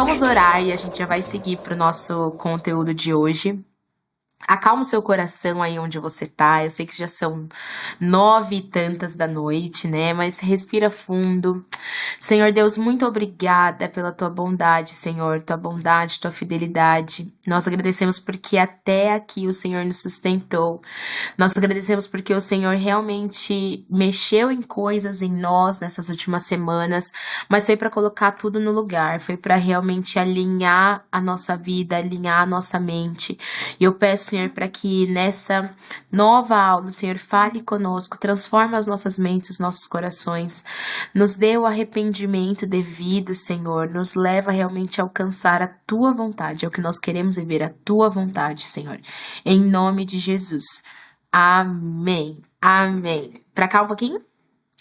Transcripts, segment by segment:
vamos orar e a gente já vai seguir para o nosso conteúdo de hoje. Acalma o seu coração aí onde você tá. Eu sei que já são 9 e tantas da noite, né? Mas respira fundo. Senhor Deus, muito obrigada pela tua bondade, Senhor. Tua bondade, tua fidelidade. Nós agradecemos porque até aqui o Senhor nos sustentou. Nós agradecemos porque o Senhor realmente mexeu em coisas em nós nessas últimas semanas, mas foi para colocar tudo no lugar. Foi para realmente alinhar a nossa vida, alinhar a nossa mente. E eu peço, Senhor, para que nessa nova aula o Senhor fale conosco, transforme as nossas mentes, os nossos corações, nos dê o arrependimento devido, Senhor, nos leva realmente a alcançar a Tua vontade, é o que nós queremos viver, a Tua vontade, Senhor, em nome de Jesus. Amém, amém. Pra cá um pouquinho?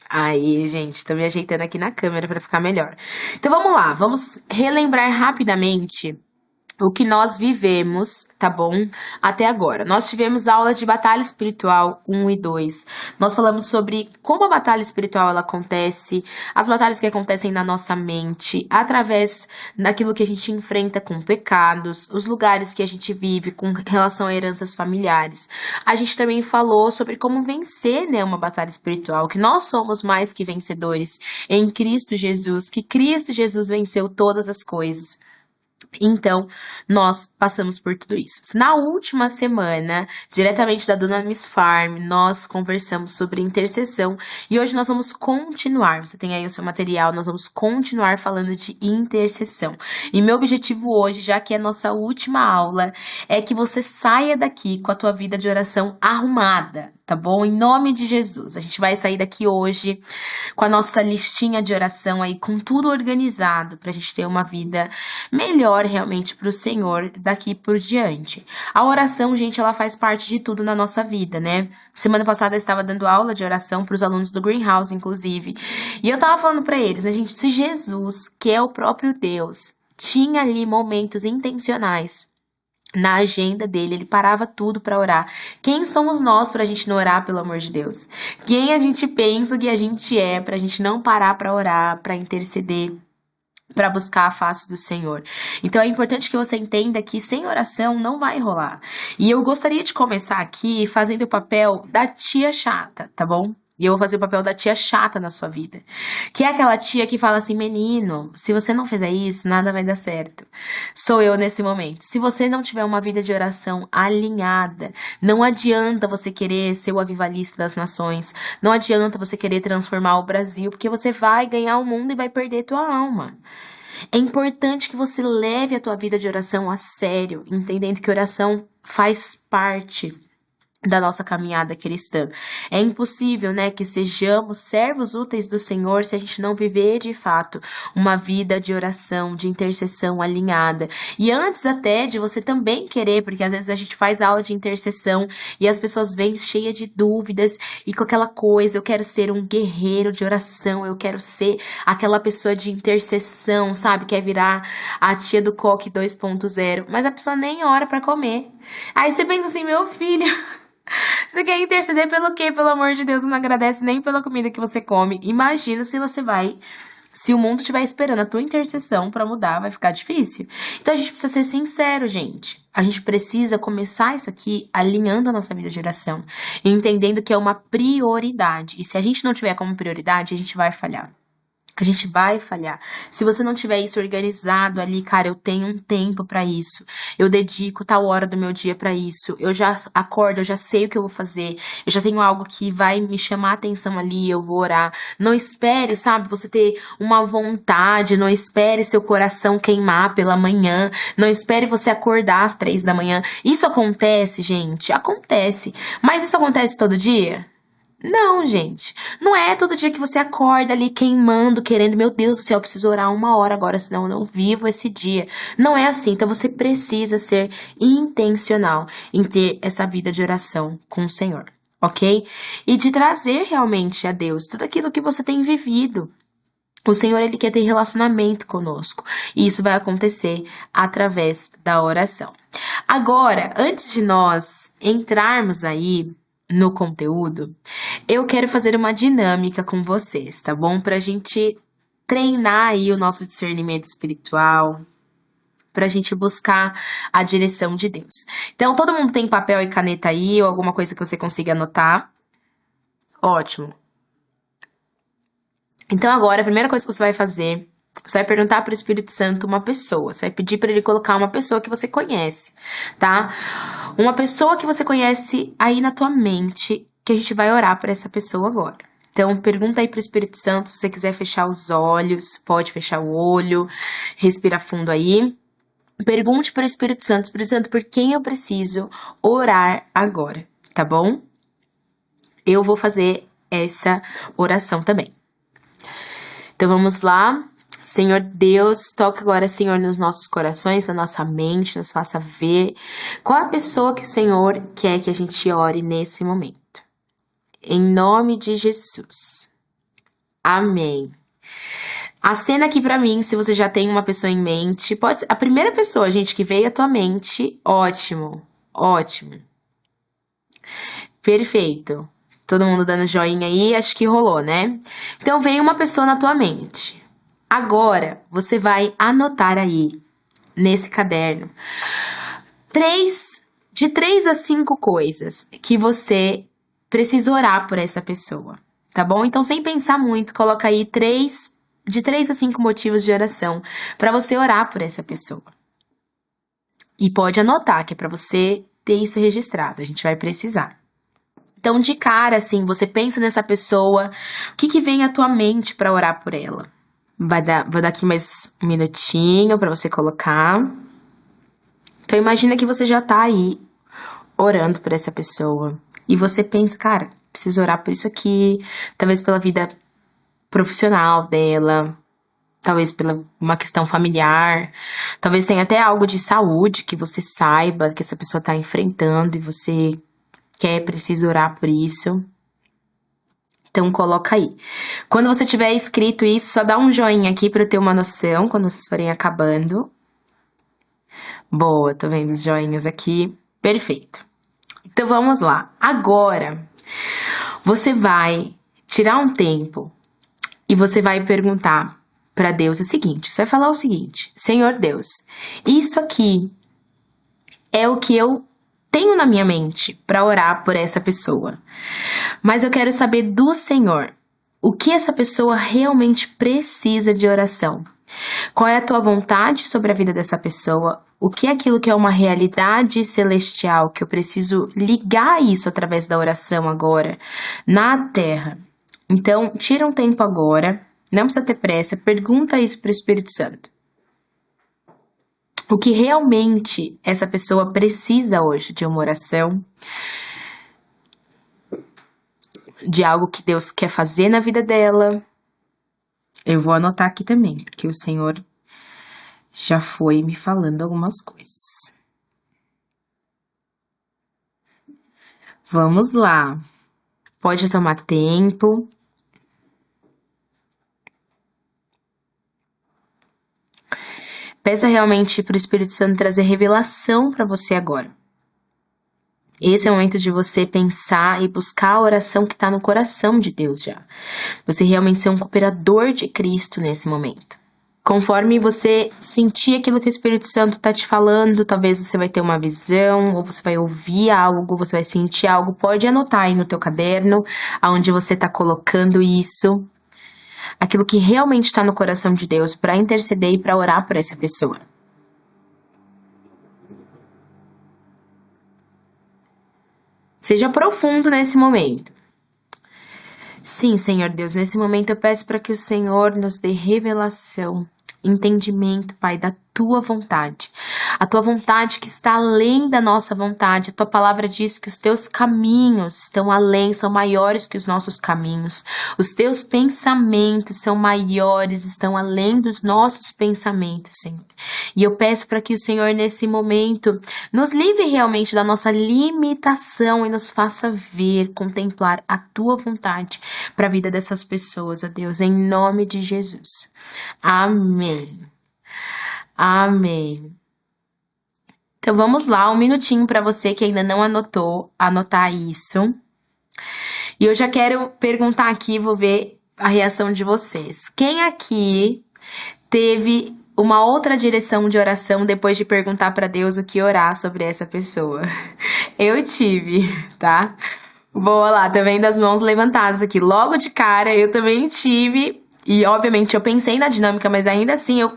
Aí, gente, tô me ajeitando aqui na câmera para ficar melhor. Então vamos lá, vamos relembrar rapidamente o que nós vivemos, tá bom? Até agora. Nós tivemos aula de batalha espiritual 1 e 2. Nós falamos sobre como a batalha espiritual ela acontece, as batalhas que acontecem na nossa mente, através daquilo que a gente enfrenta com pecados, os lugares que a gente vive com relação a heranças familiares. A gente também falou sobre como vencer, né, uma batalha espiritual, que nós somos mais que vencedores em Cristo Jesus, que Cristo Jesus venceu todas as coisas. Então, nós passamos por tudo isso. Na última semana, diretamente da Dunamis Farm, nós conversamos sobre intercessão e hoje nós vamos continuar. Você tem aí o seu material, nós vamos continuar falando de intercessão. E meu objetivo hoje, já que é a nossa última aula, é que você saia daqui com a tua vida de oração arrumada, tá bom? Em nome de Jesus. A gente vai sair daqui hoje com a nossa listinha de oração aí, com tudo organizado, pra gente ter uma vida melhor realmente pro Senhor daqui por diante. A oração, gente, ela faz parte de tudo na nossa vida, né? Semana passada eu estava dando aula de oração pros alunos do Greenhouse, inclusive. E eu tava falando pra eles, né, gente, se Jesus, que é o próprio Deus, tinha ali momentos intencionais na agenda dele, ele parava tudo para orar. Quem somos nós pra gente não orar, pelo amor de Deus? Quem a gente pensa que a gente é pra gente não parar para orar, para interceder, para buscar a face do Senhor? Então é importante que você entenda que sem oração não vai rolar. E eu gostaria de começar aqui fazendo o papel da tia chata, tá bom? E eu vou fazer o papel da tia chata na sua vida. Que é aquela tia que fala assim, menino, se você não fizer isso, nada vai dar certo. Sou eu nesse momento. Se você não tiver uma vida de oração alinhada, não adianta você querer ser o avivalista das nações. Não adianta você querer transformar o Brasil, porque você vai ganhar o mundo e vai perder tua alma. É importante que você leve a tua vida de oração a sério, entendendo que oração faz parte da nossa caminhada cristã. É impossível, né, que sejamos servos úteis do Senhor se a gente não viver de fato uma vida de oração, de intercessão alinhada. E antes até de você também querer, porque às vezes a gente faz aula de intercessão e as pessoas vêm cheias de dúvidas e com aquela coisa, eu quero ser um guerreiro de oração, eu quero ser aquela pessoa de intercessão, sabe? Quer virar a tia do coque 2.0, mas a pessoa nem ora pra comer. Aí você pensa assim, meu filho, você quer interceder pelo quê? Pelo amor de Deus, não agradece nem pela comida que você come. Imagina se você vai... Se o mundo estiver esperando a tua intercessão pra mudar, vai ficar difícil. Então a gente precisa ser sincero, gente. A gente precisa começar isso aqui alinhando a nossa vida de oração. E entendendo que é uma prioridade. E se a gente não tiver como prioridade, a gente vai falhar. A gente vai falhar. Se você não tiver isso organizado ali, cara, eu tenho um tempo pra isso. Eu dedico tal hora do meu dia pra isso. Eu já acordo, eu já sei o que eu vou fazer. Eu já tenho algo que vai me chamar a atenção ali, eu vou orar. Não espere, sabe, você ter uma vontade. Não espere seu coração queimar pela manhã. Não espere você acordar às 3 da manhã. Isso acontece, gente? Acontece. Mas isso acontece todo dia? Não, gente, não é todo dia que você acorda ali queimando, querendo, meu Deus do céu, eu preciso orar 1 hora agora, senão eu não vivo esse dia. Não é assim, então você precisa ser intencional em ter essa vida de oração com o Senhor, ok? E de trazer realmente a Deus tudo aquilo que você tem vivido. O Senhor, Ele quer ter relacionamento conosco, e isso vai acontecer através da oração. Agora, antes de nós entrarmos aí no conteúdo, eu quero fazer uma dinâmica com vocês, tá bom? Pra gente treinar aí o nosso discernimento espiritual, pra gente buscar a direção de Deus. Então, todo mundo tem papel e caneta aí, ou alguma coisa que você consiga anotar? Ótimo. Então, agora, a primeira coisa que você vai fazer, você vai perguntar para o Espírito Santo uma pessoa. Você vai pedir para ele colocar uma pessoa que você conhece, tá? Uma pessoa que você conhece aí na tua mente, que a gente vai orar para essa pessoa agora. Então, pergunta aí para o Espírito Santo, se você quiser fechar os olhos, pode fechar o olho, respira fundo aí. Pergunte para o Espírito Santo, por quem eu preciso orar agora, tá bom? Eu vou fazer essa oração também. Então vamos lá. Senhor Deus, toca agora, Senhor, nos nossos corações, na nossa mente, nos faça ver qual a pessoa que o Senhor quer que a gente ore nesse momento. Em nome de Jesus. Amém. Acena aqui pra mim, se você já tem uma pessoa em mente. Pode ser a primeira pessoa, gente, que veio à tua mente. Ótimo, ótimo. Perfeito. Todo mundo dando joinha aí, acho que rolou, né? Então, veio uma pessoa na tua mente. Agora, você vai anotar aí, nesse caderno, de 3 a 5 coisas que você precisa orar por essa pessoa, tá bom? Então, sem pensar muito, coloca aí de 3 a 5 motivos de oração para você orar por essa pessoa. E pode anotar, que é para você ter isso registrado, a gente vai precisar. Então, de cara, assim, você pensa nessa pessoa, o que vem à tua mente para orar por ela? Vou dar aqui mais um minutinho para você colocar. Então, imagina que você já tá aí orando por essa pessoa. E você pensa, cara, preciso orar por isso aqui, talvez pela vida profissional dela, talvez pela uma questão familiar, talvez tenha até algo de saúde que você saiba que essa pessoa tá enfrentando e você precisa orar por isso. Então, coloca aí. Quando você tiver escrito isso, só dá um joinha aqui para eu ter uma noção, quando vocês forem acabando. Boa, tô vendo os joinhas aqui. Perfeito. Então, vamos lá. Agora, você vai tirar um tempo e você vai perguntar para Deus o seguinte. Você vai falar o seguinte: Senhor Deus, isso aqui é o que eu tenho na minha mente para orar por essa pessoa. Mas eu quero saber do Senhor o que essa pessoa realmente precisa de oração. Qual é a tua vontade sobre a vida dessa pessoa? O que é aquilo que é uma realidade celestial que eu preciso ligar isso através da oração agora na terra? Então, tira um tempo agora, não precisa ter pressa, pergunta isso para o Espírito Santo. O que realmente essa pessoa precisa hoje de uma oração, de algo que Deus quer fazer na vida dela. Eu vou anotar aqui também, porque o Senhor já foi me falando algumas coisas. Vamos lá. Pode tomar tempo. Peça realmente para o Espírito Santo trazer revelação para você agora. Esse é o momento de você pensar e buscar a oração que está no coração de Deus já. Você realmente ser um cooperador de Cristo nesse momento. Conforme você sentir aquilo que o Espírito Santo está te falando, talvez você vai ter uma visão, ou você vai ouvir algo, você vai sentir algo. Pode anotar aí no teu caderno, aonde você está colocando isso. Aquilo que realmente está no coração de Deus para interceder e para orar por essa pessoa. Seja profundo nesse momento. Sim, Senhor Deus, nesse momento eu peço para que o Senhor nos dê revelação, entendimento, Pai, da Tua vontade. A Tua vontade que está além da nossa vontade. A Tua palavra diz que os Teus caminhos estão além, são maiores que os nossos caminhos. Os Teus pensamentos são maiores, estão além dos nossos pensamentos, Senhor. E eu peço para que o Senhor, nesse momento, nos livre realmente da nossa limitação e nos faça ver, contemplar a Tua vontade para a vida dessas pessoas, ó Deus, em nome de Jesus. Amém. Amém. Então vamos lá, um minutinho para você que ainda não anotou, anotar isso. E eu já quero perguntar aqui, vou ver a reação de vocês. Quem aqui teve uma outra direção de oração depois de perguntar para Deus o que orar sobre essa pessoa? Eu tive, tá? Boa lá, tá vendo as mãos levantadas aqui. Logo de cara, eu também tive. E, obviamente, eu pensei na dinâmica, mas ainda assim eu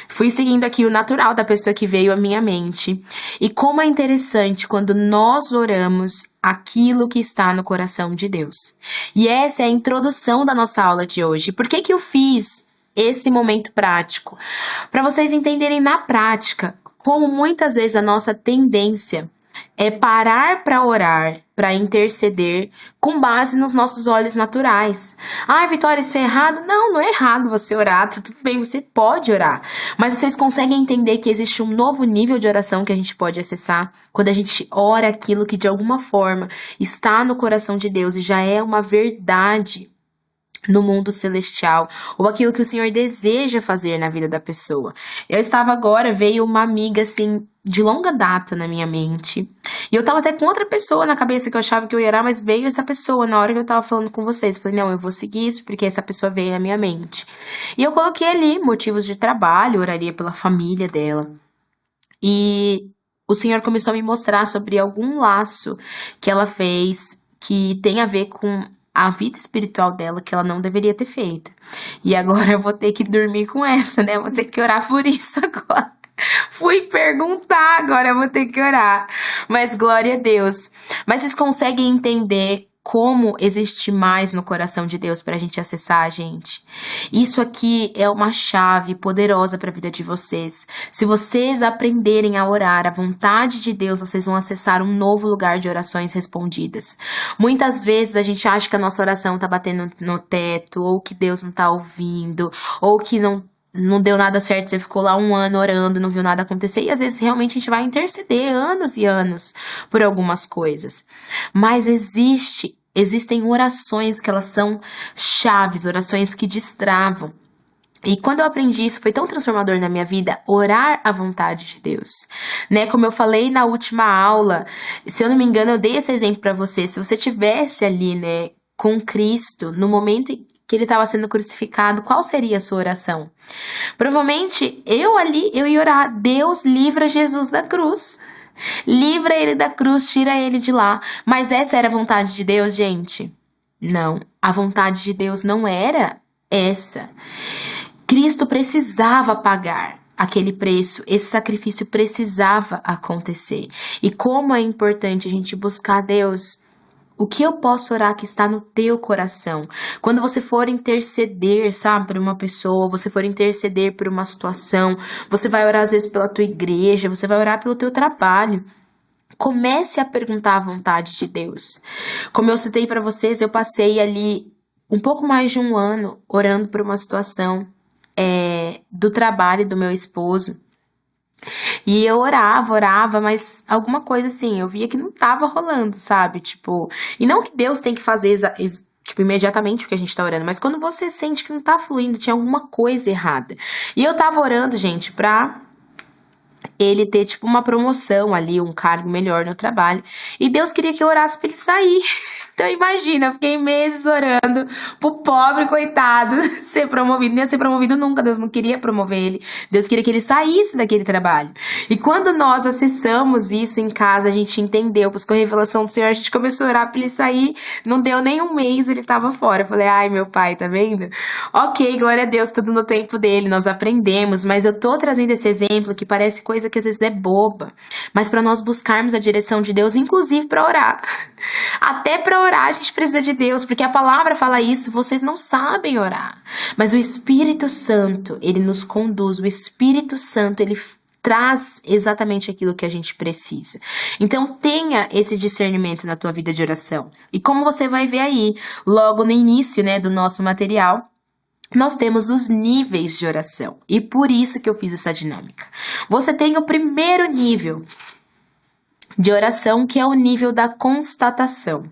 fui seguindo aqui o natural da pessoa que veio à minha mente. E como é interessante quando nós oramos aquilo que está no coração de Deus. E essa é a introdução da nossa aula de hoje. Por que que eu fiz esse momento prático? Para vocês entenderem na prática como muitas vezes a nossa tendência é parar para orar, para interceder com base nos nossos olhos naturais. Ai, Vitória, isso é errado? Não, não é errado você orar, tudo bem, você pode orar. Mas vocês conseguem entender que existe um novo nível de oração que a gente pode acessar quando a gente ora aquilo que de alguma forma está no coração de Deus e já é uma verdade no mundo celestial, ou aquilo que o Senhor deseja fazer na vida da pessoa. Eu estava agora, veio uma amiga assim, de longa data na minha mente, e eu tava até com outra pessoa na cabeça que eu achava que eu ia orar, mas veio essa pessoa na hora que eu tava falando com vocês. Eu falei, não, eu vou seguir isso, porque essa pessoa veio na minha mente. E eu coloquei ali motivos de trabalho, oraria pela família dela. E o Senhor começou a me mostrar sobre algum laço que ela fez, que tem a ver com a vida espiritual dela, que ela não deveria ter feito. E agora eu vou ter que dormir com essa, né? Eu vou ter que orar por isso agora. Fui perguntar, agora eu vou ter que orar. Mas glória a Deus. Mas vocês conseguem entender como existe mais no coração de Deus para a gente acessar a gente? Isso aqui é uma chave poderosa para a vida de vocês. Se vocês aprenderem a orar a vontade de Deus, vocês vão acessar um novo lugar de orações respondidas. Muitas vezes a gente acha que a nossa oração está batendo no teto, ou que Deus não está ouvindo, ou que não deu nada certo, você ficou lá um ano orando, não viu nada acontecer, e às vezes realmente a gente vai interceder anos e anos por algumas coisas. Mas existem orações que elas são chaves, orações que destravam. E quando eu aprendi isso, foi tão transformador na minha vida, orar à vontade de Deus, né? Como eu falei na última aula, se eu não me engano, eu dei esse exemplo para você, se você tivesse ali, né, com Cristo, no momento que ele estava sendo crucificado, qual seria a sua oração? Provavelmente, eu ia orar, Deus livra Jesus da cruz. Livra ele da cruz, tira ele de lá. Mas essa era a vontade de Deus, gente? Não, a vontade de Deus não era essa. Cristo precisava pagar aquele preço, esse sacrifício precisava acontecer. E como é importante a gente buscar Deus. O que eu posso orar que está no teu coração? Quando você for interceder, sabe, por uma pessoa, você for interceder por uma situação, você vai orar às vezes pela tua igreja, você vai orar pelo teu trabalho. Comece a perguntar a vontade de Deus. Como eu citei para vocês, eu passei ali um pouco mais de um ano orando por uma situação do trabalho do meu esposo. E eu orava, mas alguma coisa assim, eu via que não tava rolando, sabe? Tipo, e não que Deus tem que fazer tipo, imediatamente o que a gente tá orando, mas quando você sente que não tá fluindo, tinha alguma coisa errada. E eu tava orando, gente, pra ele ter, tipo, uma promoção ali, um cargo melhor no trabalho. E Deus queria que eu orasse pra ele sair. Então, imagina, eu fiquei meses orando pro pobre, coitado, ser promovido. Não ia ser promovido nunca, Deus não queria promover ele. Deus queria que ele saísse daquele trabalho. E quando nós acessamos isso em casa, a gente entendeu, buscou a revelação do Senhor, a gente começou a orar pra ele sair. Não deu nem um mês, ele tava fora. Eu falei, ai, meu pai, tá vendo? Ok, glória a Deus, tudo no tempo dele, nós aprendemos. Mas eu tô trazendo esse exemplo que parece coisa que às vezes é boba. Mas pra nós buscarmos a direção de Deus, inclusive pra orar. Até pra orar a gente precisa de Deus, porque a palavra fala isso, vocês não sabem orar. Mas o Espírito Santo, ele nos conduz, o Espírito Santo, ele traz exatamente aquilo que a gente precisa. Então tenha esse discernimento na tua vida de oração. E como você vai ver aí, logo no início, né, do nosso material, nós temos os níveis de oração. E por isso que eu fiz essa dinâmica. Você tem o primeiro nível de oração, que é o nível da constatação.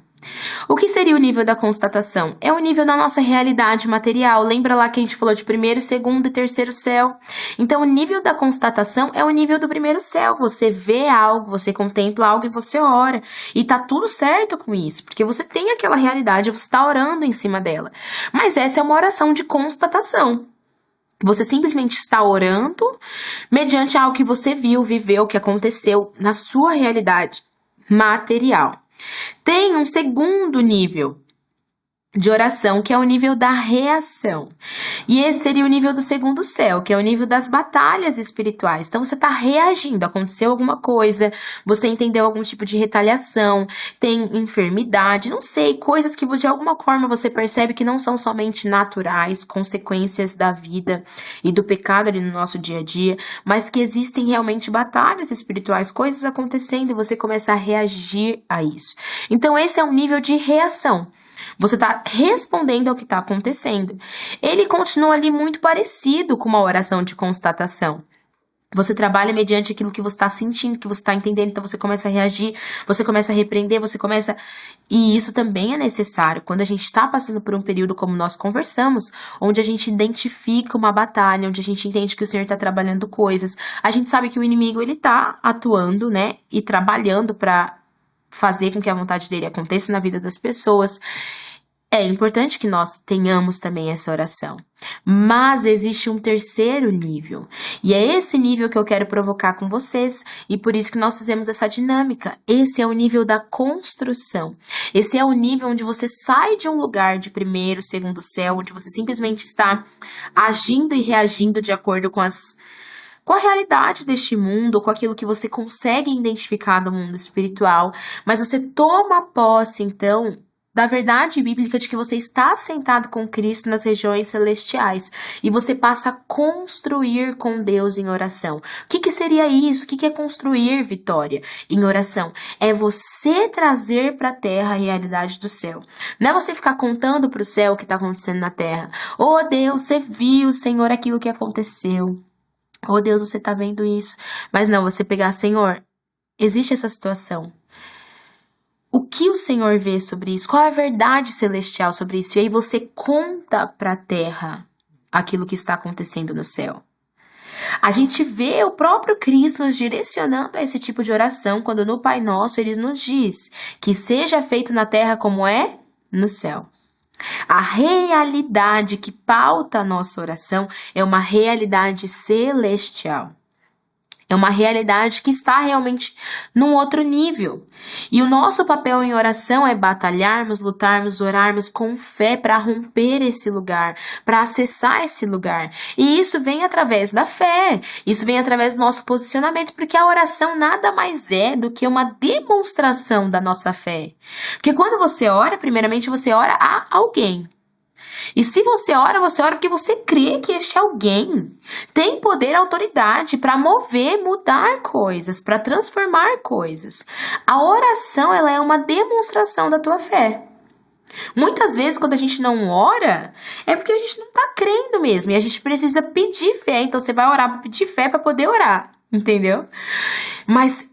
O que seria o nível da constatação? É o nível da nossa realidade material. Lembra lá que a gente falou de primeiro, segundo e terceiro céu? Então, o nível da constatação é o nível do primeiro céu. Você vê algo, você contempla algo e você ora. E tá tudo certo com isso, porque você tem aquela realidade, você está orando em cima dela. Mas essa é uma oração de constatação. Você simplesmente está orando mediante algo que você viu, viveu, que aconteceu na sua realidade material. Tem um segundo nível de oração, que é o nível da reação. E esse seria o nível do segundo céu, que é o nível das batalhas espirituais. Então você está reagindo, aconteceu alguma coisa, você entendeu algum tipo de retaliação, tem enfermidade, não sei, coisas que de alguma forma você percebe que não são somente naturais, consequências da vida e do pecado ali no nosso dia a dia, mas que existem realmente batalhas espirituais, coisas acontecendo e você começa a reagir a isso. Então esse é um nível de reação. Você está respondendo ao que está acontecendo. Ele continua ali muito parecido com uma oração de constatação. Você trabalha mediante aquilo que você está sentindo, que você está entendendo, então você começa a reagir, você começa a repreender, você começa... E isso também é necessário quando a gente está passando por um período como nós conversamos, onde a gente identifica uma batalha, onde a gente entende que o Senhor está trabalhando coisas. A gente sabe que o inimigo, ele está atuando, né, e trabalhando para fazer com que a vontade dele aconteça na vida das pessoas. É importante que nós tenhamos também essa oração. Mas existe um terceiro nível. E é esse nível que eu quero provocar com vocês. E por isso que nós fizemos essa dinâmica. Esse é o nível da construção. Esse é o nível onde você sai de um lugar de primeiro, segundo céu, onde você simplesmente está agindo e reagindo de acordo com a realidade deste mundo, com aquilo que você consegue identificar do mundo espiritual, mas você toma posse, então, da verdade bíblica de que você está sentado com Cristo nas regiões celestiais e você passa a construir com Deus em oração. O que seria isso? O que é construir, Vitória, em oração? É você trazer para a terra a realidade do céu. Não é você ficar contando para o céu o que está acontecendo na terra. Oh Deus, você viu, Senhor, aquilo que aconteceu. Oh Deus, você está vendo isso. Mas não, você pegar, Senhor, existe essa situação. O que o Senhor vê sobre isso? Qual é a verdade celestial sobre isso? E aí você conta para a terra aquilo que está acontecendo no céu. A gente vê o próprio Cristo nos direcionando a esse tipo de oração, quando no Pai Nosso ele nos diz que seja feito na terra como é no céu. A realidade que pauta a nossa oração é uma realidade celestial. É uma realidade que está realmente num outro nível. E o nosso papel em oração é batalharmos, lutarmos, orarmos com fé para romper esse lugar, para acessar esse lugar. E isso vem através da fé, isso vem através do nosso posicionamento, porque a oração nada mais é do que uma demonstração da nossa fé. Porque quando você ora, primeiramente você ora a alguém. E se você ora porque você crê que este alguém tem poder e autoridade para mover, mudar coisas, para transformar coisas. A oração, ela é uma demonstração da tua fé. Muitas vezes, quando a gente não ora, é porque a gente não está crendo mesmo. E a gente precisa pedir fé. Então, você vai orar para pedir fé para poder orar. Entendeu? Mas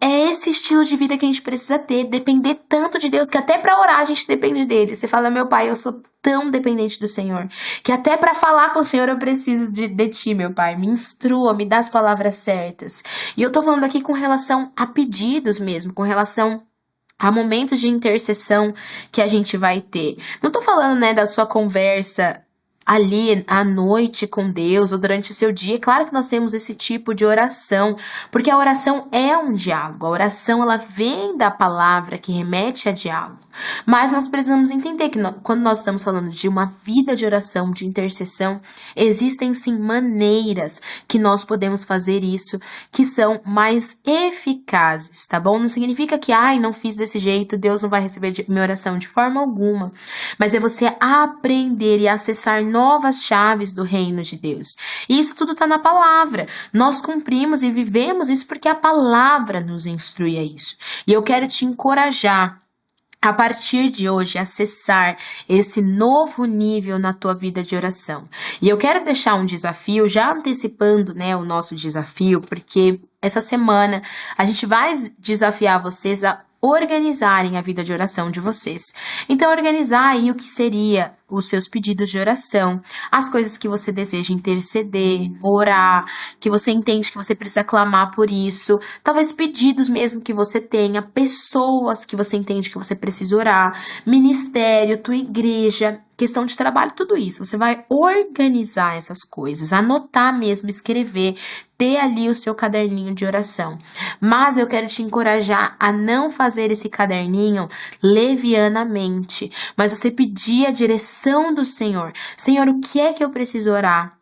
é esse estilo de vida que a gente precisa ter, depender tanto de Deus, que até para orar a gente depende dele. Você fala, meu pai, eu sou tão dependente do Senhor, que até para falar com o Senhor eu preciso de ti, meu pai. Me instrua, me dá as palavras certas. E eu tô falando aqui com relação a pedidos mesmo, com relação a momentos de intercessão que a gente vai ter. Não tô falando, né, da sua conversa ali à noite com Deus ou durante o seu dia. Claro que nós temos esse tipo de oração, porque a oração é um diálogo. A oração, ela vem da palavra que remete a diálogo. Mas nós precisamos entender que quando nós estamos falando de uma vida de oração, de intercessão, existem sim maneiras que nós podemos fazer isso que são mais eficazes, tá bom? Não significa que, não fiz desse jeito, Deus não vai receber minha oração de forma alguma. Mas é você aprender e acessar novas chaves do reino de Deus. E isso tudo está na palavra. Nós cumprimos e vivemos isso porque a palavra nos instrui a isso. E eu quero te encorajar a partir de hoje, acessar esse novo nível na tua vida de oração. E eu quero deixar um desafio, já antecipando, né, o nosso desafio, porque essa semana a gente vai desafiar vocês a organizarem a vida de oração de vocês. Então, organizar aí o que seria os seus pedidos de oração, as coisas que você deseja interceder, orar, que você entende que você precisa clamar por isso, talvez pedidos mesmo que você tenha, pessoas que você entende que você precisa orar, ministério, tua igreja, questão de trabalho, tudo isso. Você vai organizar essas coisas, anotar mesmo, escrever, ter ali o seu caderninho de oração. Mas eu quero te encorajar a não fazer esse caderninho levianamente, mas você pedir a direção do Senhor. Senhor, o que é que eu preciso orar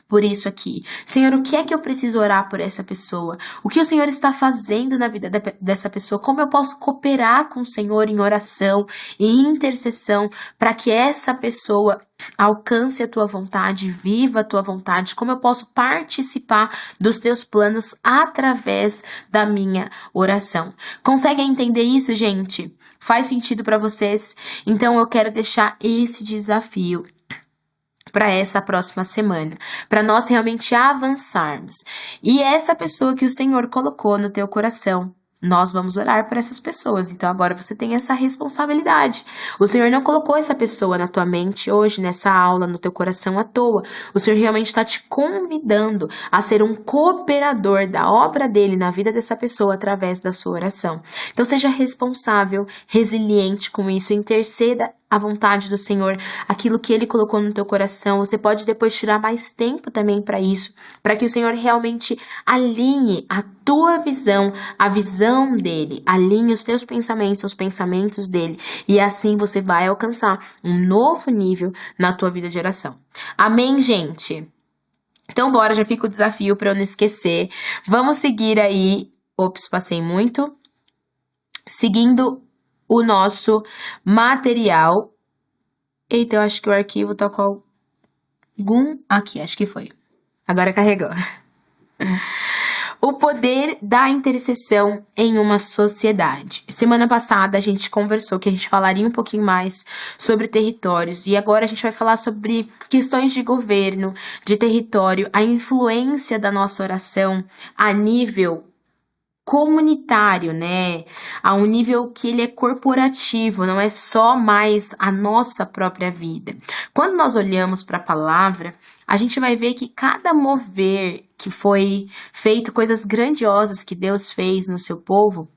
por isso aqui? Senhor, o que é que eu preciso orar por essa pessoa? O que o Senhor está fazendo na vida dessa pessoa? Como eu posso cooperar com o Senhor em oração e intercessão para que essa pessoa alcance a tua vontade, viva a tua vontade? Como eu posso participar dos teus planos através da minha oração? Conseguem entender isso, gente? Faz sentido para vocês? Então eu quero deixar esse desafio para essa próxima semana, para nós realmente avançarmos. E essa pessoa que o Senhor colocou no teu coração, nós vamos orar por essas pessoas. Então agora você tem essa responsabilidade. O Senhor não colocou essa pessoa na tua mente hoje, nessa aula, no teu coração à toa. O Senhor realmente está te convidando a ser um cooperador da obra dele na vida dessa pessoa através da sua oração. Então seja responsável, resiliente com isso, interceda a vontade do Senhor, aquilo que Ele colocou no teu coração. Você pode depois tirar mais tempo também para isso, para que o Senhor realmente alinhe a tua visão, a visão dEle, alinhe os teus pensamentos, os pensamentos dEle, e assim você vai alcançar um novo nível na tua vida de oração. Amém, gente? Então bora, já fica o desafio para eu não esquecer. Vamos seguir aí, ops, passei muito, seguindo o nosso material. Eita, eu acho que o arquivo tá com algum... Aqui, acho que foi. Agora carregou. O poder da intercessão em uma sociedade. Semana passada a gente conversou que a gente falaria um pouquinho mais sobre territórios. E agora a gente vai falar sobre questões de governo, de território, a influência da nossa oração a nível comunitário, né? A um nível que ele é corporativo, não é só mais a nossa própria vida. Quando nós olhamos para a palavra, a gente vai ver que cada mover que foi feito, coisas grandiosas que Deus fez no seu povo,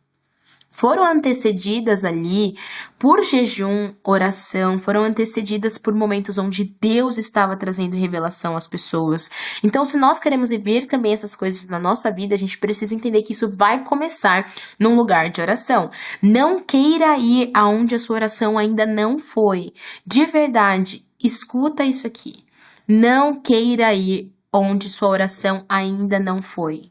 foram antecedidas ali por jejum, oração, foram antecedidas por momentos onde Deus estava trazendo revelação às pessoas. Então, se nós queremos viver também essas coisas na nossa vida, a gente precisa entender que isso vai começar num lugar de oração. Não queira ir aonde a sua oração ainda não foi. De verdade, escuta isso aqui. Não queira ir onde sua oração ainda não foi.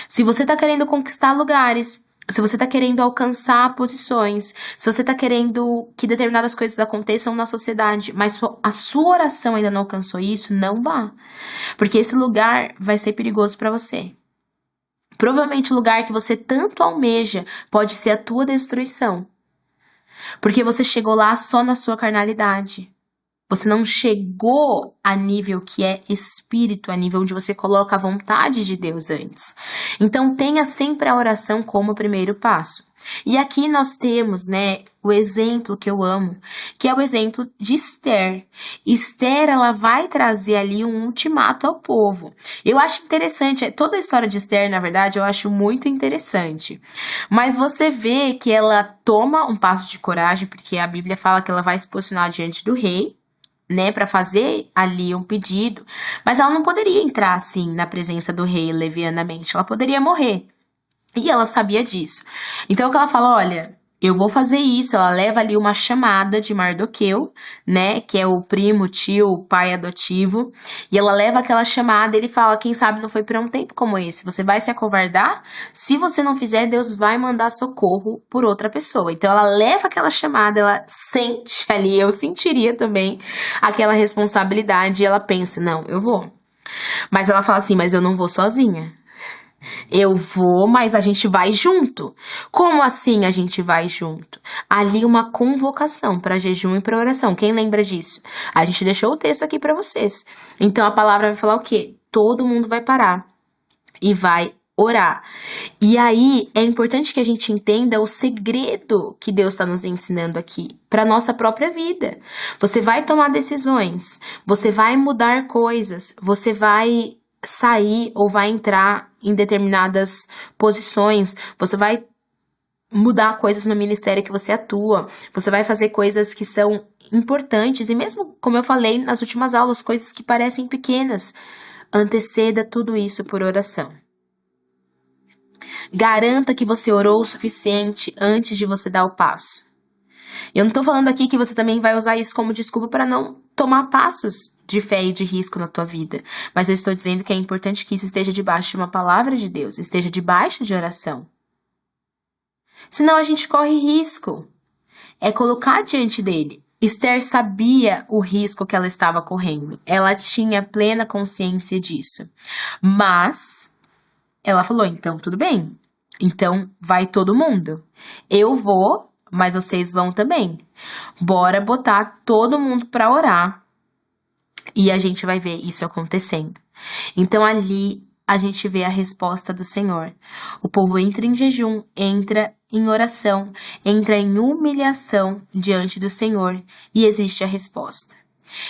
Se você está querendo conquistar lugares, se você está querendo alcançar posições, se você está querendo que determinadas coisas aconteçam na sociedade, mas a sua oração ainda não alcançou isso, não vá. Porque esse lugar vai ser perigoso para você. Provavelmente o lugar que você tanto almeja pode ser a tua destruição. Porque você chegou lá só na sua carnalidade. Você não chegou a nível que é espírito, a nível onde você coloca a vontade de Deus antes. Então, tenha sempre a oração como primeiro passo. E aqui nós temos, né, o exemplo que eu amo, que é o exemplo de Esther. Esther, ela vai trazer ali um ultimato ao povo. Eu acho interessante, toda a história de Esther, na verdade, eu acho muito interessante. Mas você vê que ela toma um passo de coragem, porque a Bíblia fala que ela vai se posicionar diante do rei, né, para fazer ali um pedido, mas ela não poderia entrar assim na presença do rei levianamente, ela poderia morrer, e ela sabia disso. Então o que ela fala, olha, eu vou fazer isso. Ela leva ali uma chamada de Mardoqueu, né, que é o primo, tio, pai adotivo, e ela leva aquela chamada e ele fala, quem sabe não foi para um tempo como esse, você vai se acovardar? Se você não fizer, Deus vai mandar socorro por outra pessoa. Então ela leva aquela chamada, ela sente ali, eu sentiria também aquela responsabilidade, e ela pensa, não, eu vou. Mas ela fala assim, mas eu não vou sozinha. Eu vou, mas a gente vai junto. Como assim a gente vai junto? Ali uma convocação para jejum e para oração. Quem lembra disso? A gente deixou o texto aqui para vocês. Então a palavra vai falar o quê? Todo mundo vai parar e vai orar. E aí é importante que a gente entenda o segredo que Deus está nos ensinando aqui para nossa própria vida. Você vai tomar decisões, você vai mudar coisas, você vai sair ou vai entrar em determinadas posições, você vai mudar coisas no ministério que você atua, você vai fazer coisas que são importantes e mesmo, como eu falei nas últimas aulas, coisas que parecem pequenas, anteceda tudo isso por oração. Garanta que você orou o suficiente antes de você dar o passo. Eu não tô falando aqui que você também vai usar isso como desculpa para não tomar passos de fé e de risco na tua vida. Mas eu estou dizendo que é importante que isso esteja debaixo de uma palavra de Deus, esteja debaixo de oração. Senão a gente corre risco. É colocar diante dele. Esther sabia o risco que ela estava correndo. Ela tinha plena consciência disso. Mas ela falou, então tudo bem. Então vai todo mundo. Eu vou, mas vocês vão também. Bora botar todo mundo para orar. E a gente vai ver isso acontecendo. Então ali a gente vê a resposta do Senhor. O povo entra em jejum, entra em oração, entra em humilhação diante do Senhor e existe a resposta.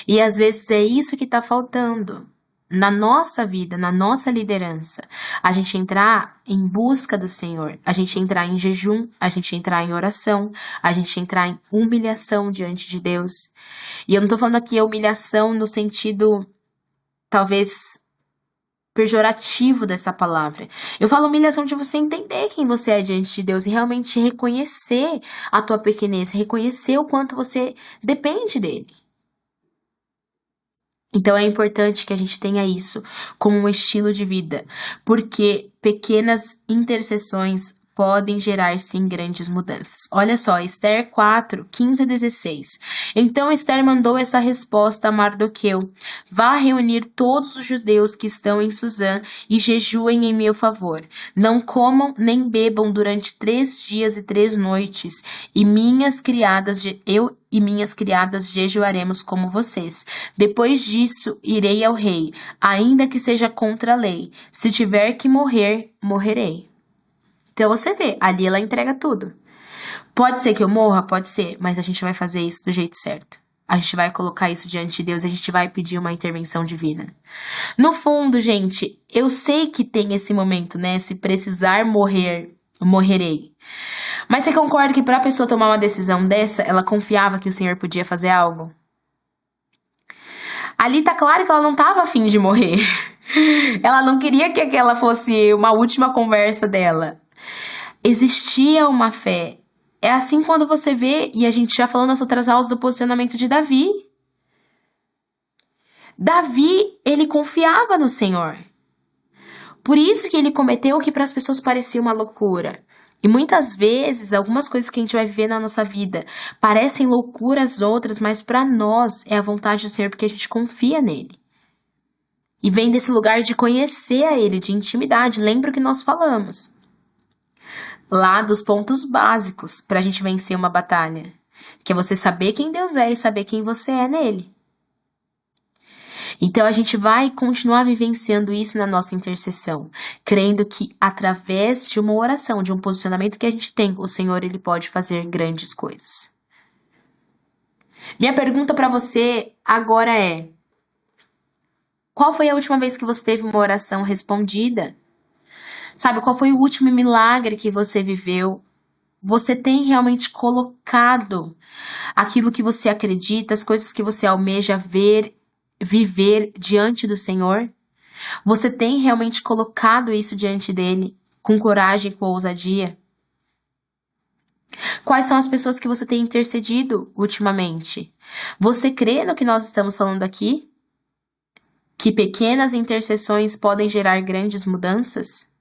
E às vezes é isso que está faltando na nossa vida, na nossa liderança. A gente entrar em busca do Senhor, a gente entrar em jejum, a gente entrar em oração, a gente entrar em humilhação diante de Deus. E eu não estou falando aqui humilhação no sentido, talvez, pejorativo dessa palavra. Eu falo humilhação de você entender quem você é diante de Deus e realmente reconhecer a tua pequenez, reconhecer o quanto você depende dele. Então é importante que a gente tenha isso como um estilo de vida, porque pequenas intercessões podem gerar sim grandes mudanças. Olha só, Esther 4, 15 a 16. Então Esther mandou essa resposta a Mardoqueu: vá reunir todos os judeus que estão em Suzã e jejuem em meu favor. Não comam nem bebam durante 3 dias e 3 noites, e minhas criadas jejuaremos como vocês. Depois disso, irei ao rei, ainda que seja contra a lei. Se tiver que morrer, morrerei. Então você vê, ali ela entrega tudo. Pode ser que eu morra? Pode ser, mas a gente vai fazer isso do jeito certo. A gente vai colocar isso diante de Deus e a gente vai pedir uma intervenção divina. No fundo, gente, eu sei que tem esse momento, né? Se precisar morrer, morrerei. Mas você concorda que para a pessoa tomar uma decisão dessa, ela confiava que o Senhor podia fazer algo? Ali tá claro que ela não estava afim de morrer. Ela não queria que aquela fosse uma última conversa dela. Existia uma fé. É assim quando você vê, e a gente já falou nas outras aulas do posicionamento de Davi. Davi, ele confiava no Senhor. Por isso que ele cometeu o que para as pessoas parecia uma loucura. E muitas vezes, algumas coisas que a gente vai viver na nossa vida parecem loucuras outras, mas para nós é a vontade do Senhor porque a gente confia nele. E vem desse lugar de conhecer a ele, de intimidade. Lembra o que nós falamos lá dos pontos básicos para a gente vencer uma batalha, que é você saber quem Deus é e saber quem você é nele. Então a gente vai continuar vivenciando isso na nossa intercessão, crendo que através de uma oração, de um posicionamento que a gente tem, o Senhor ele pode fazer grandes coisas. Minha pergunta para você agora é: qual foi a última vez que você teve uma oração respondida? Sabe, qual foi o último milagre que você viveu? Você tem realmente colocado aquilo que você acredita, as coisas que você almeja ver, viver diante do Senhor? Você tem realmente colocado isso diante dele com coragem, com ousadia? Quais são as pessoas que você tem intercedido ultimamente? Você crê no que nós estamos falando aqui? Que pequenas intercessões podem gerar grandes mudanças?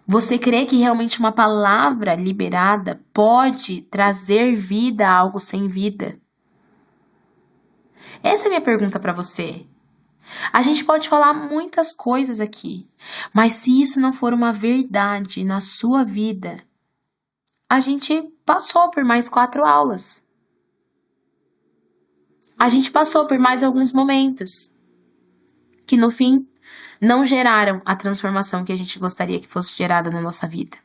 Você crê que realmente uma palavra liberada pode trazer vida a algo sem vida? Essa é a minha pergunta para você. A gente pode falar muitas coisas aqui, mas se isso não for uma verdade na sua vida, a gente passou por mais 4 aulas. A gente passou por mais alguns momentos, que no fim não geraram a transformação que a gente gostaria que fosse gerada na nossa vida.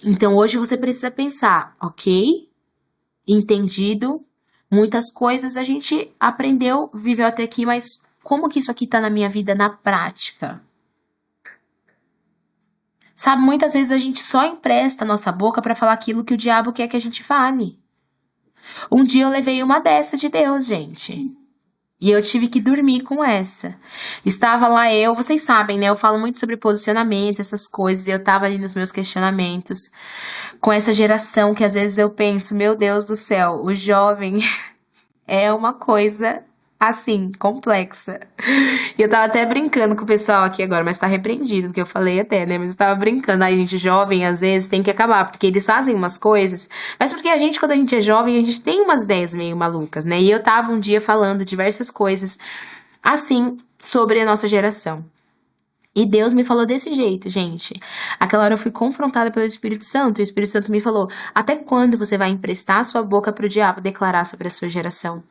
Então hoje você precisa pensar, ok, entendido, muitas coisas a gente aprendeu, viveu até aqui, mas como que isso aqui tá na minha vida na prática? Sabe, muitas vezes a gente só empresta a nossa boca para falar aquilo que o diabo quer que a gente fale. Um dia eu levei uma dessa de Deus, gente. E eu tive que dormir com essa. Estava lá vocês sabem, né? Eu falo muito sobre posicionamento, essas coisas. E eu tava ali nos meus questionamentos com essa geração que às vezes eu penso, meu Deus do céu, o jovem é uma coisa assim, complexa. E eu tava até brincando com o pessoal aqui agora, mas tá repreendido do que eu falei até, né? Mas eu tava brincando. Aí, gente, jovem, às vezes, tem que acabar, porque eles fazem umas coisas. Mas porque a gente, quando a gente é jovem, a gente tem umas ideias meio malucas, né? E eu tava um dia falando diversas coisas, assim, sobre a nossa geração. E Deus me falou desse jeito, gente. Aquela hora eu fui confrontada pelo Espírito Santo. E o Espírito Santo me falou, até quando você vai emprestar a sua boca pro diabo declarar sobre a sua geração?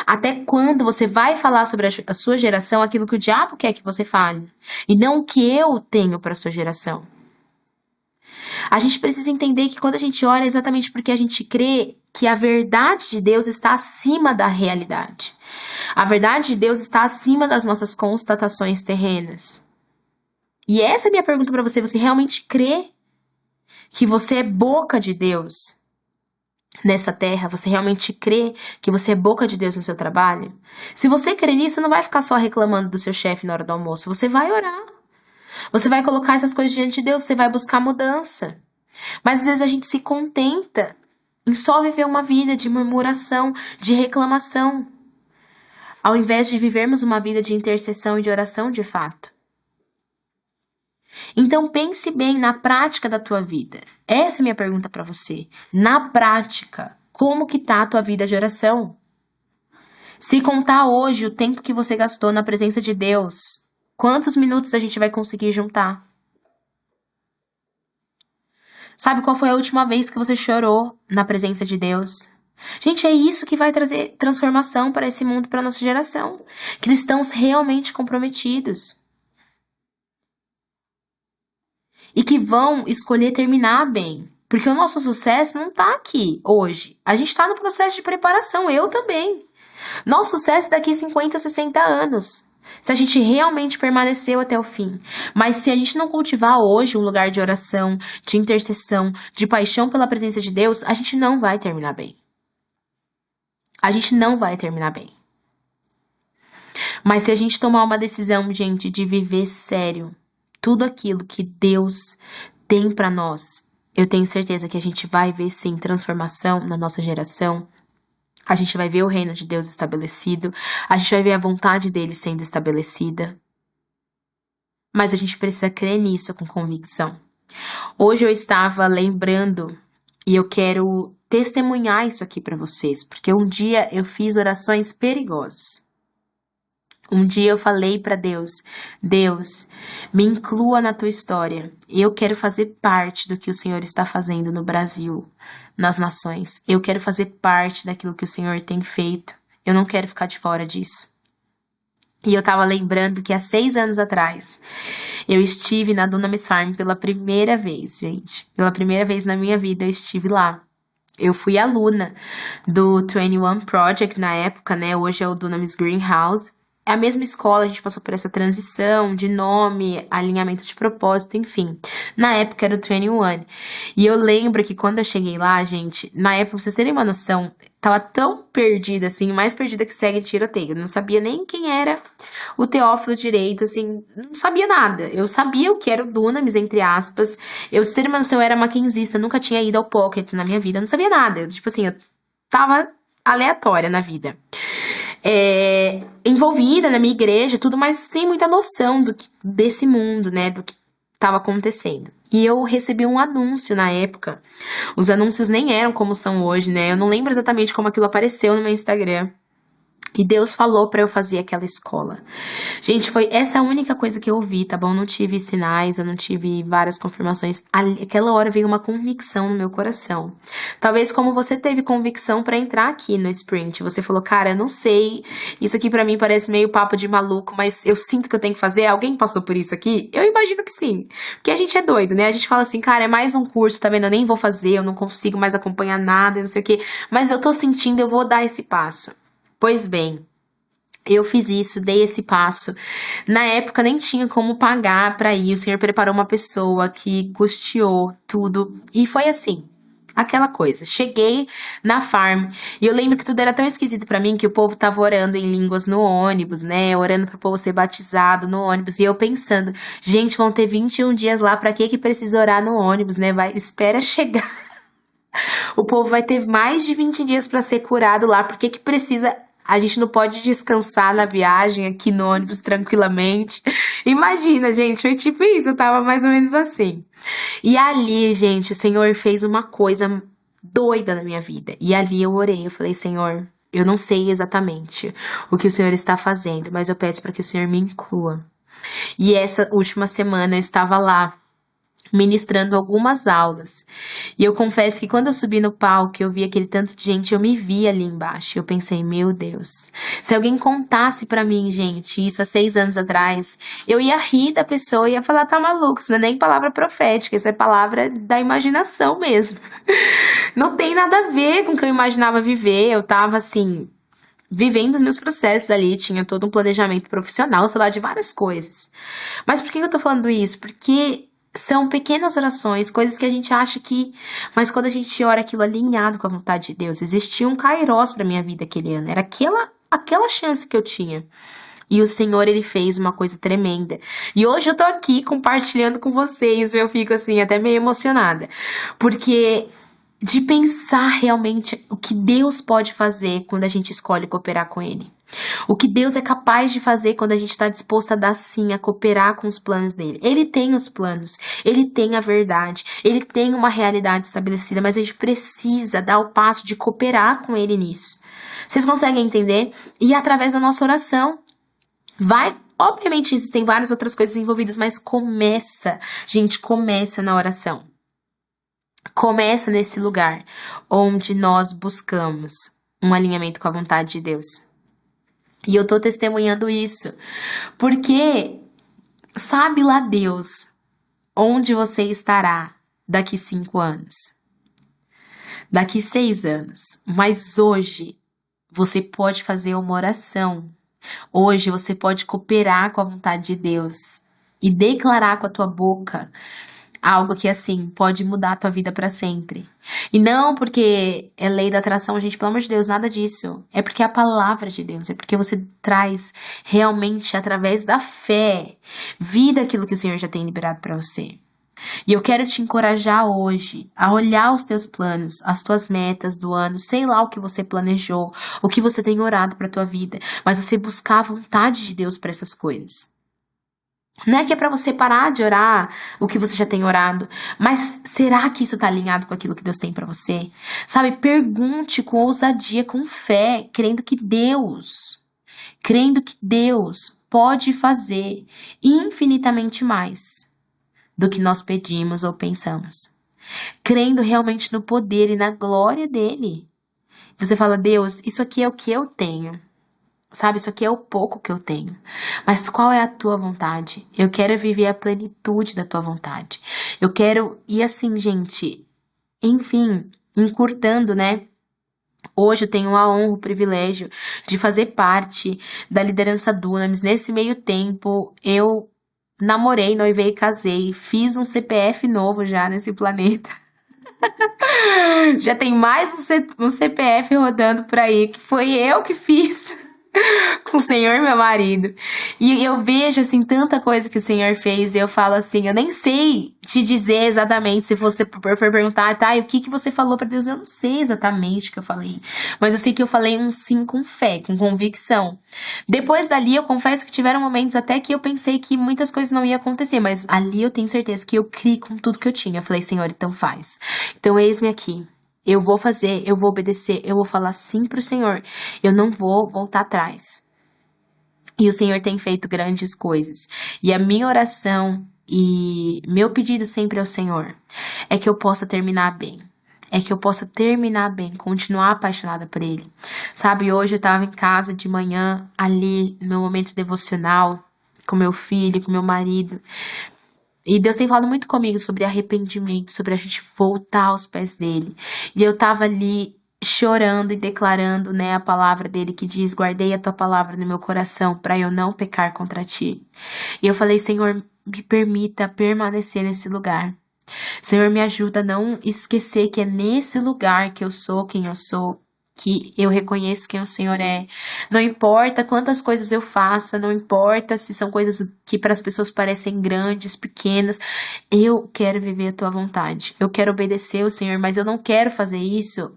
Até quando você vai falar sobre a sua geração aquilo que o diabo quer que você fale? E não o que eu tenho para a sua geração. A gente precisa entender que quando a gente ora é exatamente porque a gente crê que a verdade de Deus está acima da realidade. A verdade de Deus está acima das nossas constatações terrenas. E essa é a minha pergunta para você. Você realmente crê que você é boca de Deus nessa terra? Você realmente crê que você é boca de Deus no seu trabalho? Se você crê nisso, você não vai ficar só reclamando do seu chefe na hora do almoço. Você vai orar. Você vai colocar essas coisas diante de Deus. Você vai buscar mudança. Mas às vezes a gente se contenta em só viver uma vida de murmuração, de reclamação, ao invés de vivermos uma vida de intercessão e de oração de fato. Então pense bem na prática da tua vida. Essa é a minha pergunta para você. Na prática, como que tá a tua vida de oração? Se contar hoje o tempo que você gastou na presença de Deus, quantos minutos a gente vai conseguir juntar? Sabe qual foi a última vez que você chorou na presença de Deus? Gente, é isso que vai trazer transformação para esse mundo, para a nossa geração. Cristãos realmente comprometidos. E que vão escolher terminar bem. Porque o nosso sucesso não está aqui hoje. A gente está no processo de preparação, eu também. Nosso sucesso é daqui 50, 60 anos. Se a gente realmente permaneceu até o fim. Mas se a gente não cultivar hoje um lugar de oração, de intercessão, de paixão pela presença de Deus, a gente não vai terminar bem. A gente não vai terminar bem. Mas se a gente tomar uma decisão, gente, de viver sério tudo aquilo que Deus tem para nós, eu tenho certeza que a gente vai ver sim transformação na nossa geração. A gente vai ver o reino de Deus estabelecido, a gente vai ver a vontade dele sendo estabelecida. Mas a gente precisa crer nisso com convicção. Hoje eu estava lembrando e eu quero testemunhar isso aqui para vocês, porque um dia eu fiz orações perigosas. Um dia eu falei para Deus, Deus, me inclua na tua história. Eu quero fazer parte do que o Senhor está fazendo no Brasil, nas nações. Eu quero fazer parte daquilo que o Senhor tem feito. Eu não quero ficar de fora disso. E eu tava lembrando que há 6 anos atrás, eu estive na Dunamis Farm pela primeira vez, gente. Pela primeira vez na minha vida eu estive lá. Eu fui aluna do 21 Project na época, né? Hoje é o Dunamis Greenhouse. É a mesma escola, a gente passou por essa transição de nome, alinhamento de propósito, enfim. Na época era o 21. E eu lembro que quando eu cheguei lá, gente, na época, pra vocês terem uma noção, tava tão perdida, assim, mais perdida que segue de tiroteio. Eu não sabia nem quem era o Teófilo direito, assim, não sabia nada. Eu sabia o que era o Dunamis, entre aspas. Eu, se ter uma noção, eu era mackenzista, nunca tinha ido ao Pocket na minha vida, eu não sabia nada. Tipo assim, eu tava aleatória na vida. Envolvida na minha igreja, tudo, mas sem muita noção desse mundo, né, do que estava acontecendo. E eu recebi um anúncio na época. Os anúncios nem eram como são hoje, né, eu não lembro exatamente como aquilo apareceu no meu Instagram. E Deus falou pra eu fazer aquela escola. Gente, foi essa a única coisa que eu ouvi, tá bom? Não tive sinais, eu não tive várias confirmações. Aquela hora veio uma convicção no meu coração. Talvez como você teve convicção pra entrar aqui no Sprint. Você falou, cara, eu não sei, isso aqui pra mim parece meio papo de maluco, mas eu sinto que eu tenho que fazer. Alguém passou por isso aqui? Eu imagino que sim. Porque a gente é doido, né? A gente fala assim, cara, é mais um curso, tá vendo? Eu nem vou fazer, eu não consigo mais acompanhar nada, não sei o quê. Mas eu tô sentindo, eu vou dar esse passo. Pois bem, eu fiz isso, dei esse passo. Na época nem tinha como pagar pra ir. O Senhor preparou uma pessoa que custeou tudo. E foi assim, aquela coisa. Cheguei na farm e eu lembro que tudo era tão esquisito pra mim que o povo tava orando em línguas no ônibus, né? Orando pro povo ser batizado no ônibus. E eu pensando, gente, vão ter 21 dias lá, pra que precisa orar no ônibus, né? Espera chegar. O povo vai ter mais de 20 dias pra ser curado lá. Por que precisa... A gente não pode descansar na viagem aqui no ônibus tranquilamente. Imagina, gente, foi tipo isso, eu tava mais ou menos assim. E ali, gente, o Senhor fez uma coisa doida na minha vida. E ali eu orei, eu falei, Senhor, eu não sei exatamente o que o Senhor está fazendo, mas eu peço para que o Senhor me inclua. E essa última semana eu estava lá, ministrando algumas aulas. E eu confesso que quando eu subi no palco, eu vi aquele tanto de gente, eu me vi ali embaixo. Eu pensei, meu Deus, se alguém contasse pra mim, gente, isso há 6 anos atrás, eu ia rir da pessoa e ia falar, tá maluco, isso não é nem palavra profética, isso é palavra da imaginação mesmo. Não tem nada a ver com o que eu imaginava viver. Eu tava assim, vivendo os meus processos ali, tinha todo um planejamento profissional, sei lá, de várias coisas. Mas por que eu tô falando isso? Porque são pequenas orações, coisas que a gente acha que... Mas quando a gente ora aquilo alinhado com a vontade de Deus, existia um kairos pra minha vida aquele ano. Era aquela chance que eu tinha. E o Senhor, Ele fez uma coisa tremenda. E hoje eu tô aqui compartilhando com vocês. Eu fico assim, até meio emocionada. Porque... de pensar realmente o que Deus pode fazer quando a gente escolhe cooperar com Ele. O que Deus é capaz de fazer quando a gente está disposto a dar sim, a cooperar com os planos dele. Ele tem os planos, ele tem a verdade, ele tem uma realidade estabelecida, mas a gente precisa dar o passo de cooperar com ele nisso. Vocês conseguem entender? E através da nossa oração, obviamente existem várias outras coisas envolvidas, mas começa na oração. Começa nesse lugar onde nós buscamos um alinhamento com a vontade de Deus. E eu tô testemunhando isso, porque sabe lá Deus onde você estará daqui 5 anos, daqui 6 anos, mas hoje você pode fazer uma oração, hoje você pode cooperar com a vontade de Deus e declarar com a tua boca algo que, assim, pode mudar a tua vida pra sempre. E não porque é lei da atração, gente, pelo amor de Deus, nada disso. É porque é a palavra de Deus, é porque você traz realmente, através da fé, vida aquilo que o Senhor já tem liberado pra você. E eu quero te encorajar hoje a olhar os teus planos, as tuas metas do ano, sei lá o que você planejou, o que você tem orado pra tua vida, mas você buscar a vontade de Deus pra essas coisas. Não é que é pra você parar de orar o que você já tem orado, mas será que isso tá alinhado com aquilo que Deus tem pra você? Sabe, pergunte com ousadia, com fé, crendo que Deus pode fazer infinitamente mais do que nós pedimos ou pensamos. Crendo realmente no poder e na glória dele. Você fala, Deus, isso aqui é o que eu tenho. Sabe, isso aqui é o pouco que eu tenho. Mas qual é a tua vontade? Eu quero viver a plenitude da tua vontade. Eu quero... E assim, gente, enfim, encurtando, né? Hoje eu tenho a honra, o privilégio de fazer parte da liderança Dunamis. Nesse meio tempo, eu namorei, noivei e casei. Fiz um CPF novo já nesse planeta. Já tem mais um CPF rodando por aí, que foi eu que fiz. Com o Senhor e meu marido. E eu vejo, assim, tanta coisa que o Senhor fez. E eu falo assim, eu nem sei te dizer exatamente. Se você for perguntar, tá, e o que você falou pra Deus? Eu não sei exatamente o que eu falei. Mas eu sei que eu falei um sim com fé, com convicção. Depois dali, eu confesso que tiveram momentos até que eu pensei que muitas coisas não iam acontecer. Mas ali eu tenho certeza que eu criei com tudo que eu tinha. Eu falei, Senhor, então faz. Então eis-me aqui. Eu vou fazer, eu vou obedecer, eu vou falar sim pro Senhor. Eu não vou voltar atrás. E o Senhor tem feito grandes coisas. E a minha oração e meu pedido sempre ao Senhor é que eu possa terminar bem. É que eu possa terminar bem, continuar apaixonada por Ele. Sabe, hoje eu estava em casa de manhã, ali no meu momento devocional, com meu filho, com meu marido. E Deus tem falado muito comigo sobre arrependimento, sobre a gente voltar aos pés dele. E eu tava ali chorando e declarando, né, a palavra dele que diz: guardei a tua palavra no meu coração para eu não pecar contra ti. E eu falei: Senhor, me permita permanecer nesse lugar. Senhor, me ajuda a não esquecer que é nesse lugar que eu sou quem eu sou, que eu reconheço quem o Senhor é. Não importa quantas coisas eu faça, não importa se são coisas que para as pessoas parecem grandes, pequenas, eu quero viver a tua vontade. Eu quero obedecer ao Senhor, mas eu não quero fazer isso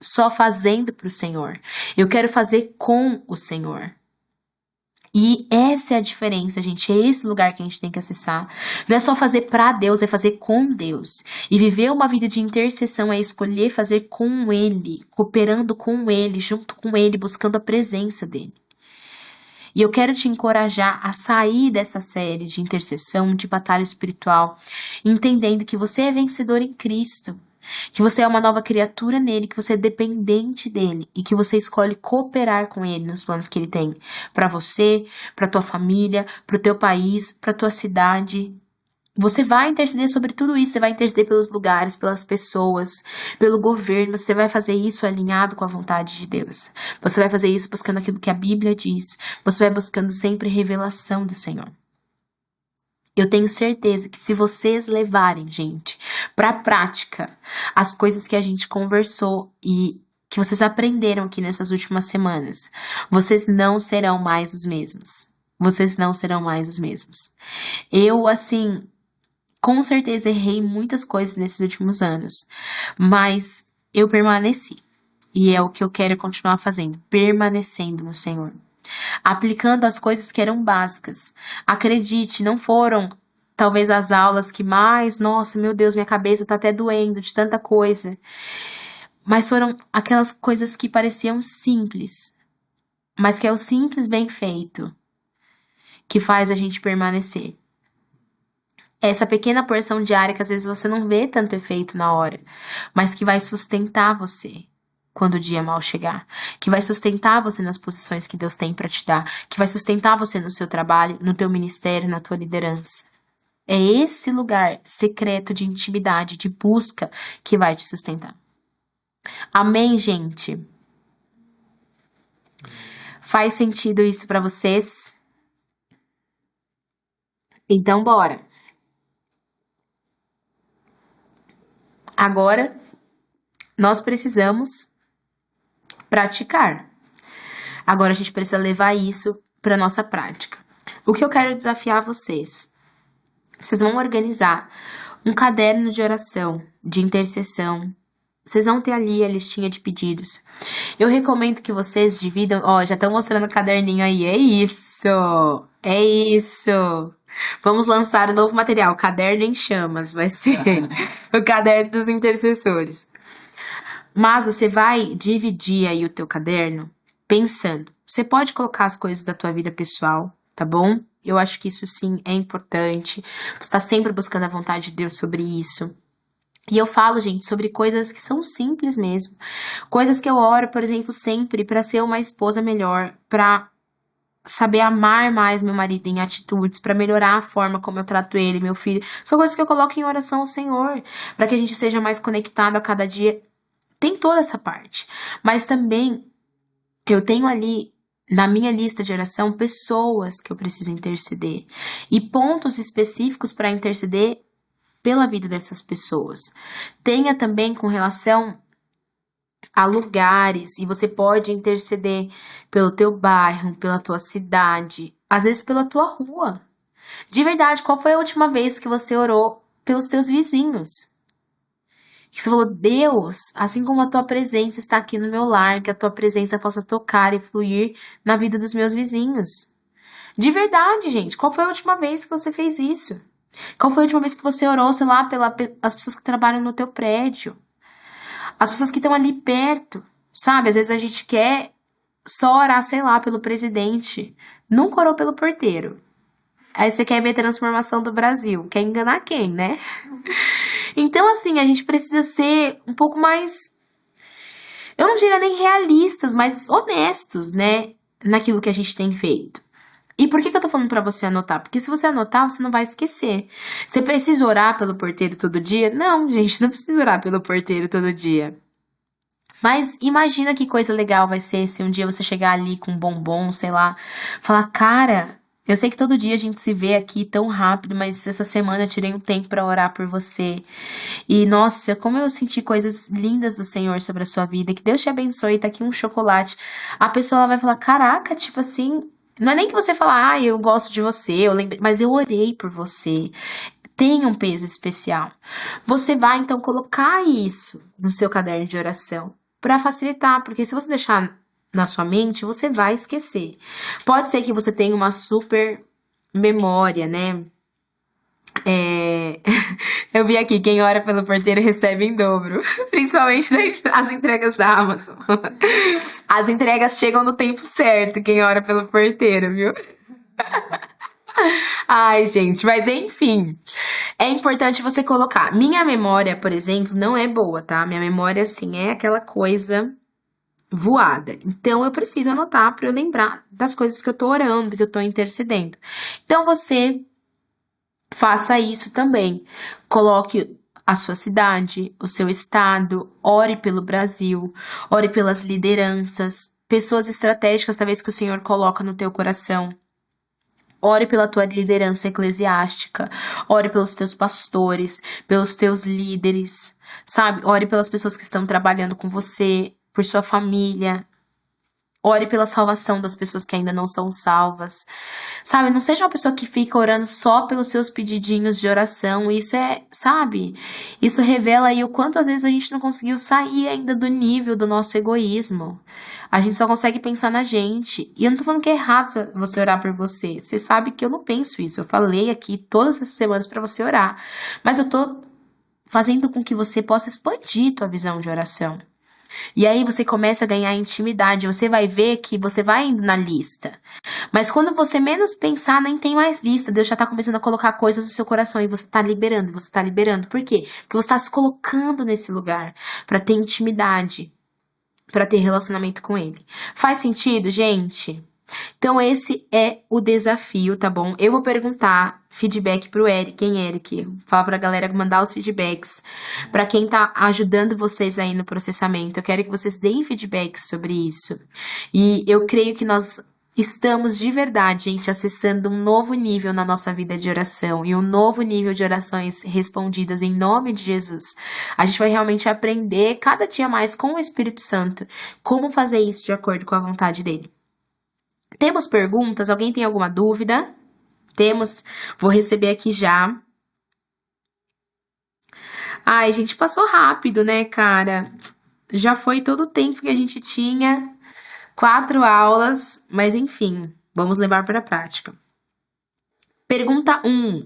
só fazendo para o Senhor. Eu quero fazer com o Senhor. E essa é a diferença, gente. É esse lugar que a gente tem que acessar. Não é só fazer para Deus, é fazer com Deus. E viver uma vida de intercessão é escolher fazer com Ele, cooperando com Ele, junto com Ele, buscando a presença dEle. E eu quero te encorajar a sair dessa série de intercessão, de batalha espiritual, entendendo que você é vencedor em Cristo. Que você é uma nova criatura nele, que você é dependente dele e que você escolhe cooperar com ele nos planos que ele tem para você, para tua família, para o teu país, para tua cidade. Você vai interceder sobre tudo isso, você vai interceder pelos lugares, pelas pessoas, pelo governo, você vai fazer isso alinhado com a vontade de Deus. Você vai fazer isso buscando aquilo que a Bíblia diz. Você vai buscando sempre revelação do Senhor. Eu tenho certeza que se vocês levarem, gente, para a prática as coisas que a gente conversou e que vocês aprenderam aqui nessas últimas semanas, vocês não serão mais os mesmos. Vocês não serão mais os mesmos. Eu, assim, com certeza errei muitas coisas nesses últimos anos, mas eu permaneci. E é o que eu quero continuar fazendo, permanecendo no Senhor. Aplicando as coisas que eram básicas. Acredite, não foram talvez as aulas que mais, nossa, meu Deus, minha cabeça tá até doendo de tanta coisa. Mas foram aquelas coisas que pareciam simples, mas que é o simples bem feito que faz a gente permanecer. Essa pequena porção diária que às vezes você não vê tanto efeito na hora, mas que vai sustentar você quando o dia mal chegar, que vai sustentar você nas posições que Deus tem para te dar, que vai sustentar você no seu trabalho, no teu ministério, na tua liderança. É esse lugar secreto de intimidade, de busca, que vai te sustentar. Amém, gente? Faz sentido isso para vocês? Então, bora. Agora, nós precisamos praticar. Agora a gente precisa levar isso para nossa prática. O que eu quero desafiar vocês? Vocês vão organizar um caderno de oração, de intercessão. Vocês vão ter ali a listinha de pedidos. Eu recomendo que vocês dividam. Ó, já estão mostrando o caderninho aí. É isso! É isso! Vamos lançar um novo material. Caderno em chamas. Vai ser o caderno dos intercessores. Mas você vai dividir aí o teu caderno pensando. Você pode colocar as coisas da tua vida pessoal, tá bom? Eu acho que isso sim é importante. Você está sempre buscando a vontade de Deus sobre isso. E eu falo, gente, sobre coisas que são simples mesmo. Coisas que eu oro, por exemplo, sempre para ser uma esposa melhor, para saber amar mais meu marido em atitudes, para melhorar a forma como eu trato ele, meu filho. São coisas que eu coloco em oração ao Senhor, para que a gente seja mais conectado a cada dia. Tem toda essa parte, mas também eu tenho ali na minha lista de oração pessoas que eu preciso interceder e pontos específicos para interceder pela vida dessas pessoas. Tenha também com relação a lugares, e você pode interceder pelo teu bairro, pela tua cidade, às vezes pela tua rua. De verdade, qual foi a última vez que você orou pelos teus vizinhos? Que você falou: Deus, assim como a tua presença está aqui no meu lar, que a tua presença possa tocar e fluir na vida dos meus vizinhos. De verdade, gente, qual foi a última vez que você fez isso? Qual foi a última vez que você orou, sei lá, pelas pessoas que trabalham no teu prédio? as pessoas que estão ali perto, sabe? Às vezes a gente quer só orar, sei lá, pelo presidente, nunca orou pelo porteiro. Aí você quer ver a transformação do Brasil, quer enganar quem, né? Então, assim, a gente precisa ser um pouco mais, eu não diria nem realistas, mas honestos, né? Naquilo que a gente tem feito. E por que eu tô falando pra você anotar? Porque se você anotar, você não vai esquecer. Você precisa orar pelo porteiro todo dia? Não, gente, não precisa orar pelo porteiro todo dia. Mas imagina que coisa legal vai ser se um dia você chegar ali com um bombom, sei lá, falar, cara, eu sei que todo dia a gente se vê aqui tão rápido, mas essa semana eu tirei um tempo pra orar por você. E nossa, como eu senti coisas lindas do Senhor sobre a sua vida, que Deus te abençoe, tá aqui um chocolate. A pessoa ela vai falar, caraca, tipo assim, não é nem que você fala, eu gosto de você, eu lembrei, mas eu orei por você. Tem um peso especial. Você vai então colocar isso no seu caderno de oração para facilitar, porque se você deixar na sua mente, você vai esquecer. Pode ser que você tenha uma super memória, né? Eu vi aqui, quem ora pelo porteiro recebe em dobro. Principalmente as entregas da Amazon. As entregas chegam no tempo certo, quem ora pelo porteiro, viu? Ai, gente, mas enfim, é importante você colocar. Minha memória, por exemplo, não é boa, tá? Minha memória, assim, é aquela coisa voada. Então, eu preciso anotar para eu lembrar das coisas que eu tô orando, que eu tô intercedendo. Então, você faça isso também. Coloque a sua cidade, o seu estado, ore pelo Brasil, ore pelas lideranças, pessoas estratégicas, talvez que o Senhor coloca no teu coração. Ore pela tua liderança eclesiástica, ore pelos teus pastores, pelos teus líderes, sabe? Ore pelas pessoas que estão trabalhando com você, por sua família. Ore pela salvação das pessoas que ainda não são salvas. Sabe, não seja uma pessoa que fica orando só pelos seus pedidinhos de oração. Isso sabe? Isso revela aí o quanto às vezes a gente não conseguiu sair ainda do nível do nosso egoísmo. A gente só consegue pensar na gente. E eu não tô falando que é errado você orar por você. Você sabe que eu não penso isso. Eu falei aqui todas essas semanas pra você orar. Mas eu tô fazendo com que você possa expandir tua visão de oração. E aí você começa a ganhar intimidade, você vai ver que você vai indo na lista. Mas quando você menos pensar, nem tem mais lista. Deus já tá começando a colocar coisas no seu coração e você tá liberando, você tá liberando. Por quê? Porque você tá se colocando nesse lugar para ter intimidade, para ter relacionamento com Ele. Faz sentido, gente? Então esse é o desafio, tá bom? Eu vou perguntar feedback pro Eric, hein, Eric? Fala pra galera mandar os feedbacks. Pra quem tá ajudando vocês aí no processamento, eu quero que vocês deem feedback sobre isso. E eu creio que nós estamos de verdade, gente, acessando um novo nível na nossa vida de oração e um novo nível de orações respondidas em nome de Jesus. A gente vai realmente aprender cada dia mais com o Espírito Santo como fazer isso de acordo com a vontade dele. Temos perguntas? Alguém tem alguma dúvida? Temos. Vou receber aqui já. Ai, gente, passou rápido, né, cara? Já foi todo o tempo que a gente tinha. 4 aulas, mas enfim, vamos levar para a prática. Pergunta 1.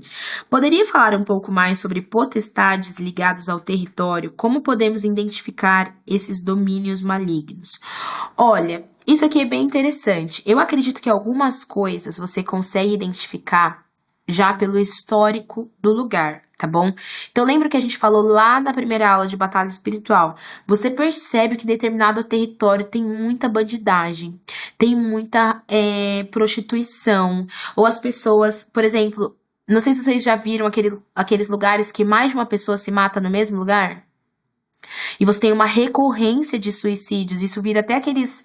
Poderia falar um pouco mais sobre potestades ligadas ao território? Como podemos identificar esses domínios malignos? Olha, isso aqui é bem interessante. Eu acredito que algumas coisas você consegue identificar já pelo histórico do lugar, tá bom? Então, lembra que a gente falou lá na primeira aula de batalha espiritual? Você percebe que determinado território tem muita bandidagem, tem muita prostituição, ou as pessoas, por exemplo, não sei se vocês já viram aqueles lugares que mais de uma pessoa se mata no mesmo lugar? E você tem uma recorrência de suicídios, isso vira até aqueles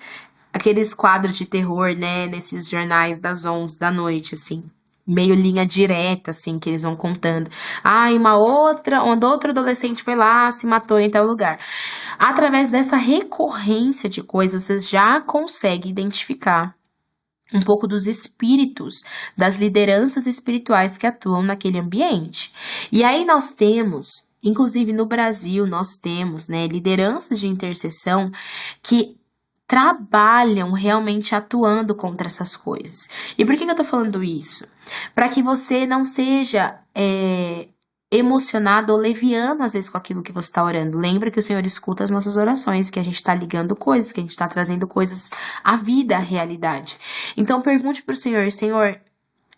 quadros de terror, né, nesses jornais das 11 da noite, assim. Meio linha direta, assim, que eles vão contando. Uma outra adolescente foi lá, se matou em tal lugar. Através dessa recorrência de coisas, você já consegue identificar um pouco dos espíritos, das lideranças espirituais que atuam naquele ambiente. E aí nós temos, inclusive no Brasil, nós temos, né, lideranças de intercessão que trabalham realmente atuando contra essas coisas. E por que eu tô falando isso? Para que você não seja emocionado ou leviano, às vezes, com aquilo que você está orando. Lembra que o Senhor escuta as nossas orações, que a gente está ligando coisas, que a gente está trazendo coisas à vida, à realidade. Então, pergunte para o Senhor, Senhor,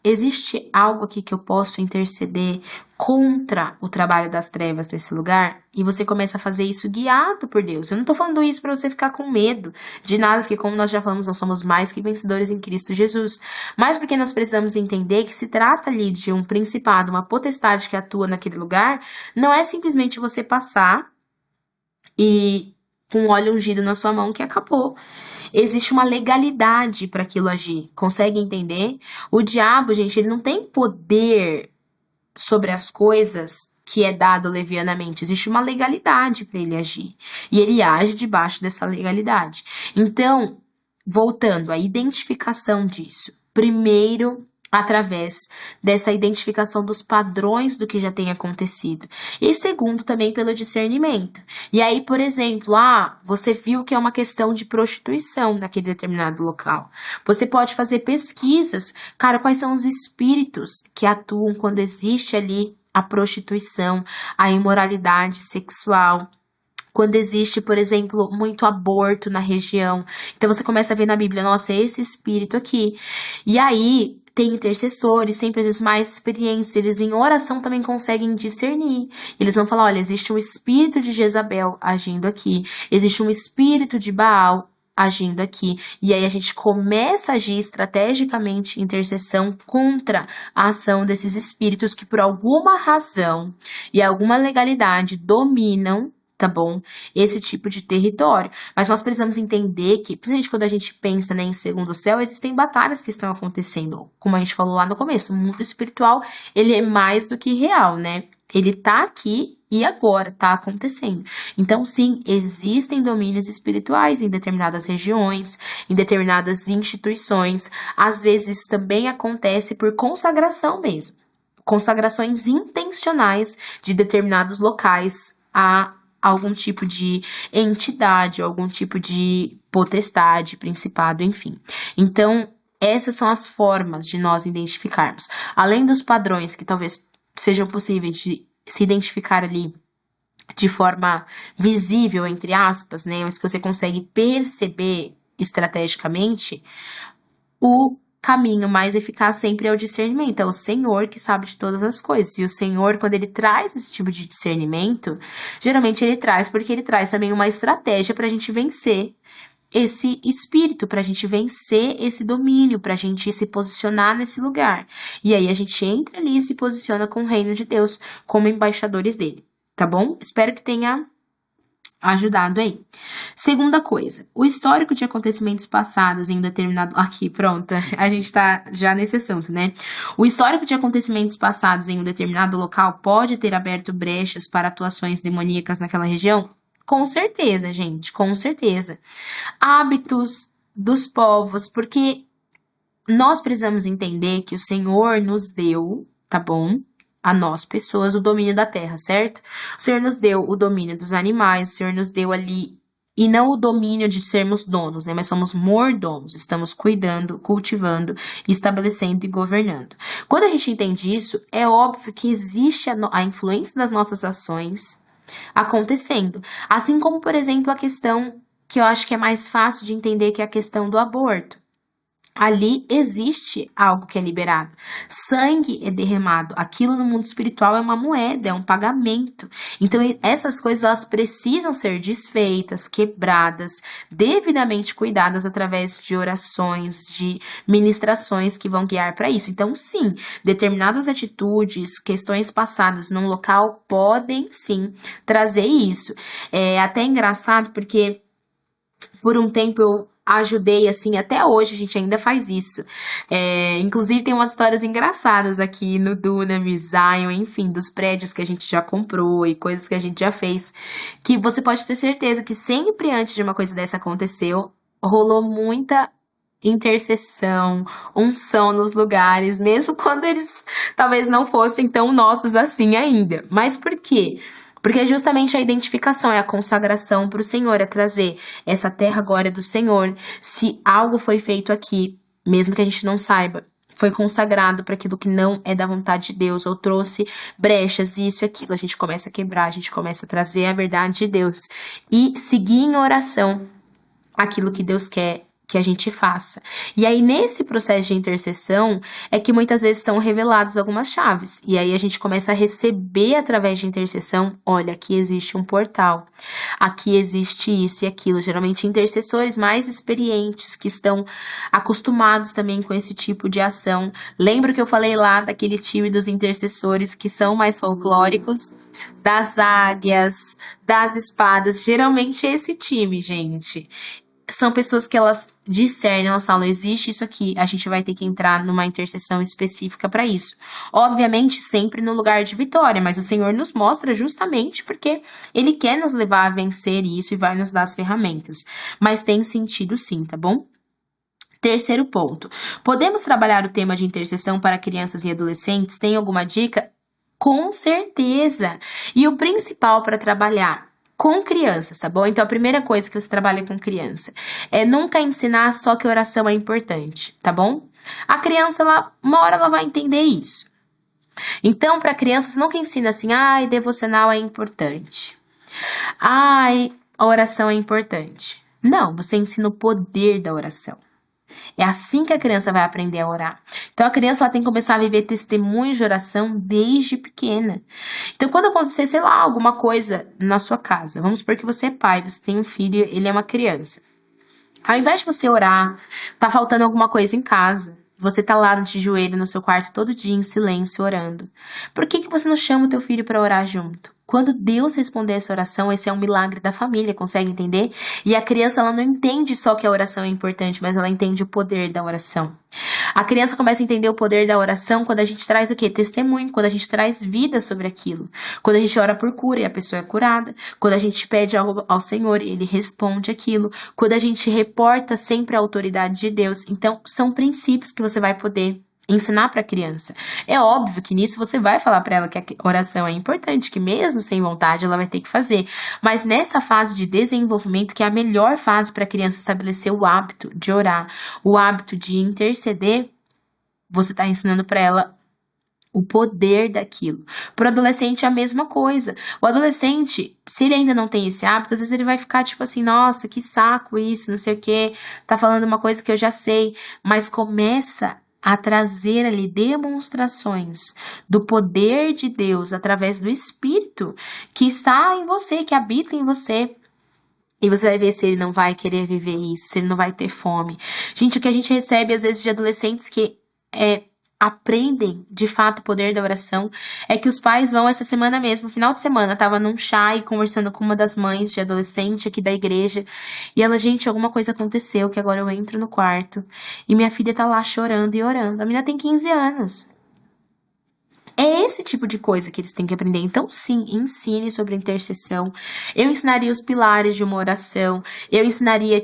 existe algo aqui que eu posso interceder contra o trabalho das trevas nesse lugar? E você começa a fazer isso guiado por Deus. Eu não tô falando isso para você ficar com medo de nada, porque como nós já falamos, nós somos mais que vencedores em Cristo Jesus. Mas porque nós precisamos entender que se trata ali de um principado, uma potestade que atua naquele lugar, não é simplesmente você passar e com óleo ungido na sua mão que acabou. Existe uma legalidade para aquilo agir. Consegue entender? O diabo, gente, ele não tem poder sobre as coisas que é dado levianamente. Existe uma legalidade para ele agir. E ele age debaixo dessa legalidade. Então, voltando à identificação disso. Primeiro, através dessa identificação dos padrões do que já tem acontecido. E segundo, também pelo discernimento. E aí, por exemplo, você viu que é uma questão de prostituição naquele determinado local. Você pode fazer pesquisas, cara, quais são os espíritos que atuam quando existe ali a prostituição, a imoralidade sexual, quando existe, por exemplo, muito aborto na região. Então você começa a ver na Bíblia, nossa, esse espírito aqui. E aí tem intercessores, sempre às vezes mais experientes, eles em oração também conseguem discernir. Eles vão falar, olha, existe um espírito de Jezabel agindo aqui, existe um espírito de Baal agindo aqui. E aí a gente começa a agir estrategicamente em intercessão contra a ação desses espíritos que por alguma razão e alguma legalidade dominam, tá bom? Esse tipo de território. Mas nós precisamos entender que, principalmente quando a gente pensa, né, em segundo céu, existem batalhas que estão acontecendo. Como a gente falou lá no começo, o mundo espiritual, ele é mais do que real, né? Ele tá aqui e agora tá acontecendo. Então, sim, existem domínios espirituais em determinadas regiões, em determinadas instituições. Às vezes, isso também acontece por consagração mesmo. Consagrações intencionais de determinados locais a algum tipo de entidade, algum tipo de potestade, principado, enfim. Então, essas são as formas de nós identificarmos. Além dos padrões que talvez sejam possíveis de se identificar ali de forma visível, entre aspas, né, mas que você consegue perceber estrategicamente, o caminho mais eficaz sempre é o discernimento, é o Senhor que sabe de todas as coisas. E o Senhor, quando ele traz esse tipo de discernimento, geralmente ele traz porque ele traz também uma estratégia para a gente vencer esse espírito, para a gente vencer esse domínio, para a gente se posicionar nesse lugar. E aí a gente entra ali e se posiciona com o reino de Deus como embaixadores dele, tá bom? Espero que tenha ajudado aí. Segunda coisa, o histórico de acontecimentos passados em um determinado... Aqui, pronto, a gente tá já nesse assunto, né? O histórico de acontecimentos passados em um determinado local pode ter aberto brechas para atuações demoníacas naquela região? Com certeza, gente, com certeza. Hábitos dos povos, porque nós precisamos entender que o Senhor nos deu, tá bom? A nós, pessoas, o domínio da terra, certo? O Senhor nos deu o domínio dos animais, o Senhor nos deu ali, e não o domínio de sermos donos, né? Mas somos mordomos, estamos cuidando, cultivando, estabelecendo e governando. Quando a gente entende isso, é óbvio que existe a influência das nossas ações acontecendo. Assim como, por exemplo, a questão que eu acho que é mais fácil de entender, que é a questão do aborto. Ali existe algo que é liberado. Sangue é derramado. Aquilo no mundo espiritual é uma moeda, é um pagamento. Então, essas coisas elas precisam ser desfeitas, quebradas, devidamente cuidadas através de orações, de ministrações que vão guiar para isso. Então, sim, determinadas atitudes, questões passadas num local podem, sim, trazer isso. É até engraçado porque por um tempo eu ajudei, assim, até hoje a gente ainda faz isso. Inclusive tem umas histórias engraçadas aqui no Dunamis, Zion, enfim, dos prédios que a gente já comprou e coisas que a gente já fez, que você pode ter certeza que sempre antes de uma coisa dessa aconteceu, rolou muita intercessão, unção nos lugares, mesmo quando eles talvez não fossem tão nossos assim ainda. Mas por quê? Porque justamente a identificação é a consagração para o Senhor, é trazer essa terra glória do Senhor. Se algo foi feito aqui, mesmo que a gente não saiba, foi consagrado para aquilo que não é da vontade de Deus, ou trouxe brechas, isso e aquilo. A gente começa a quebrar, a gente começa a trazer a verdade de Deus e seguir em oração aquilo que Deus quer que a gente faça. E aí, nesse processo de intercessão, é que muitas vezes são reveladas algumas chaves. E aí a gente começa a receber através de intercessão, olha, aqui existe um portal, aqui existe isso e aquilo. Geralmente intercessores mais experientes, que estão acostumados também com esse tipo de ação. Lembra que eu falei lá daquele time dos intercessores que são mais folclóricos? Das águias, das espadas. Geralmente é esse time, gente. São pessoas que elas discernem, elas falam, existe isso aqui, a gente vai ter que entrar numa intercessão específica para isso. Obviamente, sempre no lugar de vitória, mas o Senhor nos mostra justamente porque Ele quer nos levar a vencer isso e vai nos dar as ferramentas. Mas tem sentido sim, tá bom? Terceiro ponto. Podemos trabalhar o tema de intercessão para crianças e adolescentes? Tem alguma dica? Com certeza! E o principal para trabalhar com crianças, tá bom? Então, a primeira coisa que você trabalha com criança é nunca ensinar só que oração é importante, tá bom? A criança, uma hora ela vai entender isso. Então, para criança, você nunca ensina assim, ai, devocional é importante. Ai, a oração é importante. Não, você ensina o poder da oração. É assim que a criança vai aprender a orar. Então, a criança ela tem que começar a viver testemunhos de oração desde pequena. Então, quando acontecer, sei lá, alguma coisa na sua casa, vamos supor que você é pai, você tem um filho, ele é uma criança. Ao invés de você orar, tá faltando alguma coisa em casa, você tá lá de joelho no seu quarto todo dia em silêncio orando. Por que você não chama o teu filho para orar junto? Quando Deus responder essa oração, esse é um milagre da família, consegue entender? E a criança, ela não entende só que a oração é importante, mas ela entende o poder da oração. A criança começa a entender o poder da oração quando a gente traz o quê? Testemunho, quando a gente traz vida sobre aquilo. Quando a gente ora por cura e a pessoa é curada. Quando a gente pede algo ao Senhor e Ele responde aquilo. Quando a gente reporta sempre a autoridade de Deus. Então, são princípios que você vai poder ensinar para a criança. É óbvio que nisso você vai falar para ela que a oração é importante, que mesmo sem vontade ela vai ter que fazer. Mas nessa fase de desenvolvimento, que é a melhor fase para a criança estabelecer o hábito de orar, o hábito de interceder, você está ensinando para ela o poder daquilo. Para o adolescente é a mesma coisa. O adolescente, se ele ainda não tem esse hábito, às vezes ele vai ficar tipo assim, nossa, que saco isso, não sei o que, tá falando uma coisa que eu já sei, mas começa a trazer ali demonstrações do poder de Deus através do Espírito que está em você, que habita em você. E você vai ver se ele não vai querer viver isso, se ele não vai ter fome. Gente, o que a gente recebe às vezes de adolescentes que aprendem de fato o poder da oração é que os pais vão essa semana mesmo, final de semana, tava num chá e conversando com uma das mães de adolescente aqui da igreja, e ela, gente, alguma coisa aconteceu que agora eu entro no quarto e minha filha tá lá chorando e orando. A menina tem 15 anos. É esse tipo de coisa que eles têm que aprender. Então, sim, ensine sobre intercessão. Eu ensinaria os pilares de uma oração. Eu ensinaria,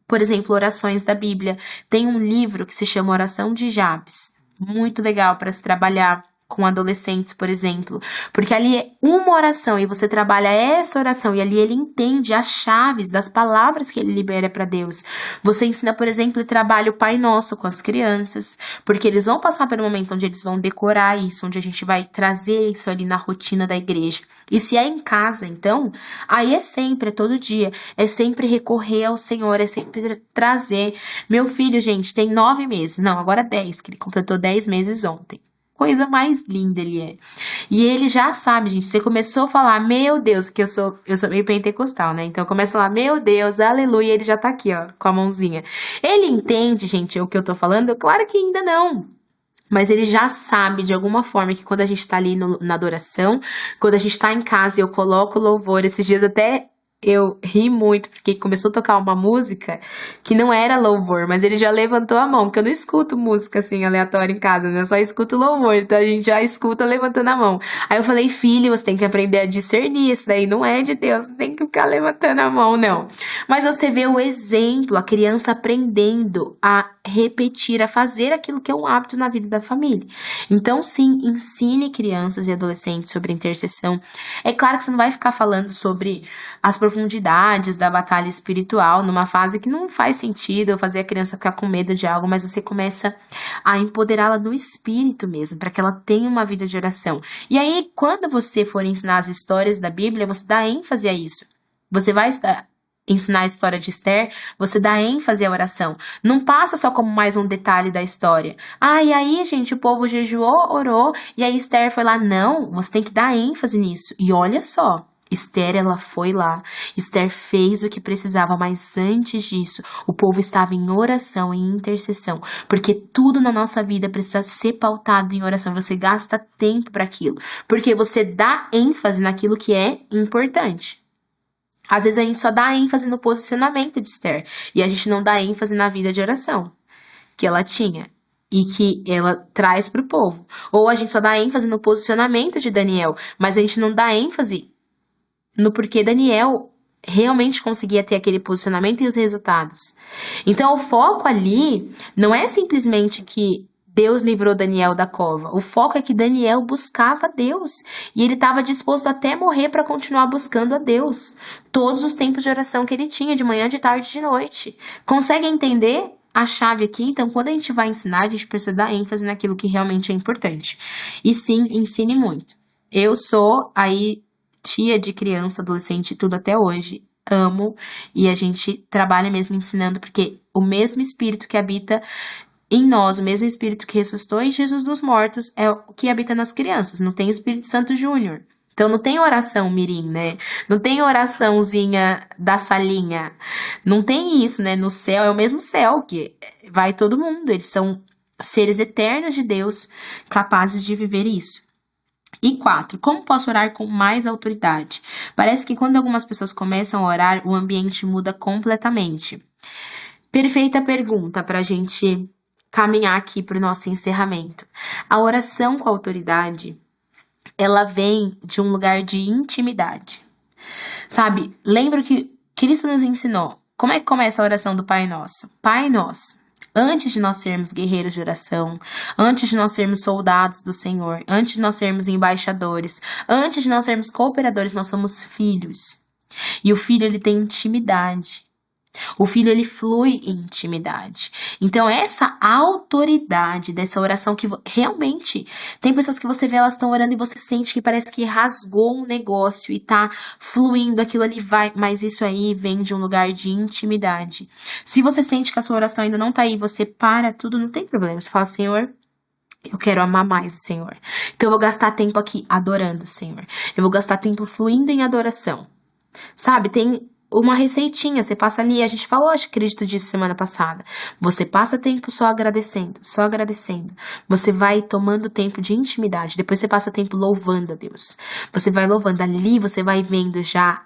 por exemplo, orações da Bíblia. Tem um livro que se chama Oração de Jabes. Muito legal para se trabalhar com adolescentes, por exemplo. Porque ali é uma oração e você trabalha essa oração e ali ele entende as chaves das palavras que ele libera para Deus. Você ensina, por exemplo, e trabalha o Pai Nosso com as crianças, porque eles vão passar pelo momento onde eles vão decorar isso, onde a gente vai trazer isso ali na rotina da igreja. E se é em casa, então, aí é sempre, é todo dia, é sempre recorrer ao Senhor, é sempre trazer. Meu filho, gente, tem 9 meses, não, agora 10, que ele completou 10 meses ontem. Coisa mais linda ele é. E ele já sabe, gente, você começou a falar, meu Deus, que eu sou meio pentecostal, né? Então começa a falar, meu Deus, aleluia, ele já tá aqui, ó, com a mãozinha. Ele entende, gente, o que eu tô falando? Claro que ainda não. Mas ele já sabe, de alguma forma, que quando a gente tá ali na adoração, quando a gente tá em casa e eu coloco louvor, esses dias até eu ri muito, porque começou a tocar uma música que não era louvor, mas ele já levantou a mão, porque eu não escuto música assim aleatória em casa, né? Eu só escuto louvor, então a gente já escuta levantando a mão. Aí eu falei, filho, você tem que aprender a discernir, isso daí não é de Deus, não tem que ficar levantando a mão, não. Mas você vê o exemplo, a criança aprendendo a repetir, a fazer aquilo que é um hábito na vida da família. Então, sim, ensine crianças e adolescentes sobre intercessão. É claro que você não vai ficar falando sobre as profundidades da batalha espiritual, numa fase que não faz sentido eu fazer a criança ficar com medo de algo, mas você começa a empoderá-la no espírito mesmo, para que ela tenha uma vida de oração. E aí, quando você for ensinar as histórias da Bíblia, você dá ênfase a isso. Você vai ensinar a história de Esther, você dá ênfase à oração. Não passa só como mais um detalhe da história. Ah, e aí, gente, o povo jejuou, orou, e aí Esther foi lá. Não, você tem que dar ênfase nisso. E olha só, Esther, ela foi lá, Esther fez o que precisava, mas antes disso, o povo estava em oração, em intercessão, porque tudo na nossa vida precisa ser pautado em oração. Você gasta tempo para aquilo, porque você dá ênfase naquilo que é importante. Às vezes a gente só dá ênfase no posicionamento de Esther e a gente não dá ênfase na vida de oração que ela tinha e que ela traz para o povo. Ou a gente só dá ênfase no posicionamento de Daniel, mas a gente não dá ênfase no porquê Daniel realmente conseguia ter aquele posicionamento e os resultados. Então, o foco ali não é simplesmente que Deus livrou Daniel da cova. O foco é que Daniel buscava Deus. E ele estava disposto até morrer para continuar buscando a Deus. Todos os tempos de oração que ele tinha, de manhã, de tarde, de noite. Consegue entender a chave aqui? Então, quando a gente vai ensinar, a gente precisa dar ênfase naquilo que realmente é importante. E sim, ensine muito. Eu sou aí tia de criança, adolescente, tudo até hoje. Amo. E a gente trabalha mesmo ensinando, porque o mesmo Espírito que habita em nós, o mesmo Espírito que ressuscitou em Jesus dos mortos é o que habita nas crianças. Não tem Espírito Santo Júnior. Então não tem oração mirim, né? Não tem oraçãozinha da salinha. Não tem isso, né? No céu é o mesmo céu que vai todo mundo. Eles são seres eternos de Deus, capazes de viver isso. E 4, como posso orar com mais autoridade? Parece que quando algumas pessoas começam a orar, o ambiente muda completamente. Perfeita pergunta para a gente caminhar aqui para o nosso encerramento. A oração com autoridade, ela vem de um lugar de intimidade. Sabe, lembra que Cristo nos ensinou. Como é que começa a oração do Pai Nosso? Pai Nosso. Antes de nós sermos guerreiros de oração, antes de nós sermos soldados do Senhor, antes de nós sermos embaixadores, antes de nós sermos cooperadores, nós somos filhos. E o filho, ele tem intimidade. O filho, ele flui em intimidade. Então, essa autoridade dessa oração que realmente tem pessoas que você vê, elas estão orando e você sente que parece que rasgou um negócio e tá fluindo, aquilo ali vai, mas isso aí vem de um lugar de intimidade. Se você sente que a sua oração ainda não tá aí, você para tudo, não tem problema. Você fala, Senhor, eu quero amar mais o Senhor. Então, eu vou gastar tempo aqui adorando o Senhor. Eu vou gastar tempo fluindo em adoração. Sabe, tem uma receitinha, você passa ali, a gente falou, acho que acredito disso semana passada. Você passa tempo só agradecendo, só agradecendo. Você vai tomando tempo de intimidade, depois você passa tempo louvando a Deus. Você vai louvando, ali você vai vendo já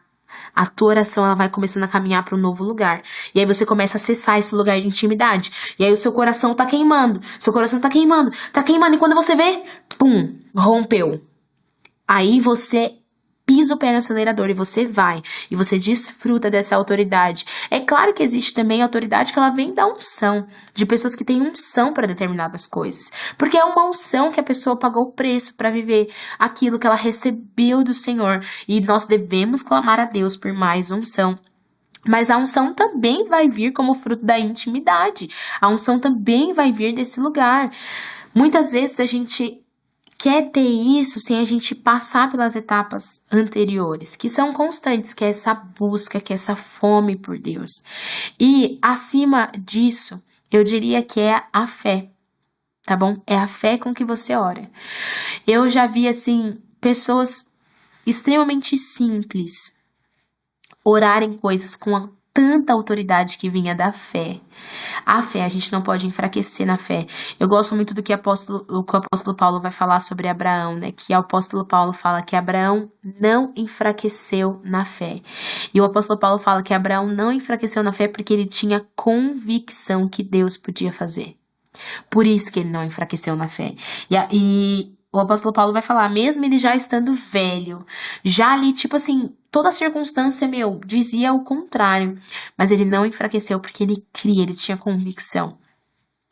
a tua oração, ela vai começando a caminhar para um novo lugar. E aí você começa a acessar esse lugar de intimidade. E aí o seu coração tá queimando, e quando você vê, pum, rompeu. Aí você pisa o pé no acelerador e você vai, e você desfruta dessa autoridade. É claro que existe também autoridade que ela vem da unção, de pessoas que têm unção para determinadas coisas, porque é uma unção que a pessoa pagou o preço para viver aquilo que ela recebeu do Senhor, e nós devemos clamar a Deus por mais unção. Mas a unção também vai vir como fruto da intimidade, a unção também vai vir desse lugar. Muitas vezes a gente quer ter isso sem a gente passar pelas etapas anteriores, que são constantes, que é essa busca, que é essa fome por Deus. E, acima disso, eu diria que é a fé, tá bom? É a fé com que você ora. Eu já vi, assim, pessoas extremamente simples orarem coisas com tanta autoridade que vinha da fé. A fé, a gente não pode enfraquecer na fé. Eu gosto muito do que o apóstolo Paulo vai falar sobre Abraão, né? Que o apóstolo Paulo fala que Abraão não enfraqueceu na fé. E o apóstolo Paulo fala que Abraão não enfraqueceu na fé porque ele tinha convicção que Deus podia fazer. Por isso que ele não enfraqueceu na fé. E o apóstolo Paulo vai falar, mesmo ele já estando velho, já ali, tipo assim, toda a circunstância, dizia o contrário. Mas ele não enfraqueceu porque ele cria, ele tinha convicção.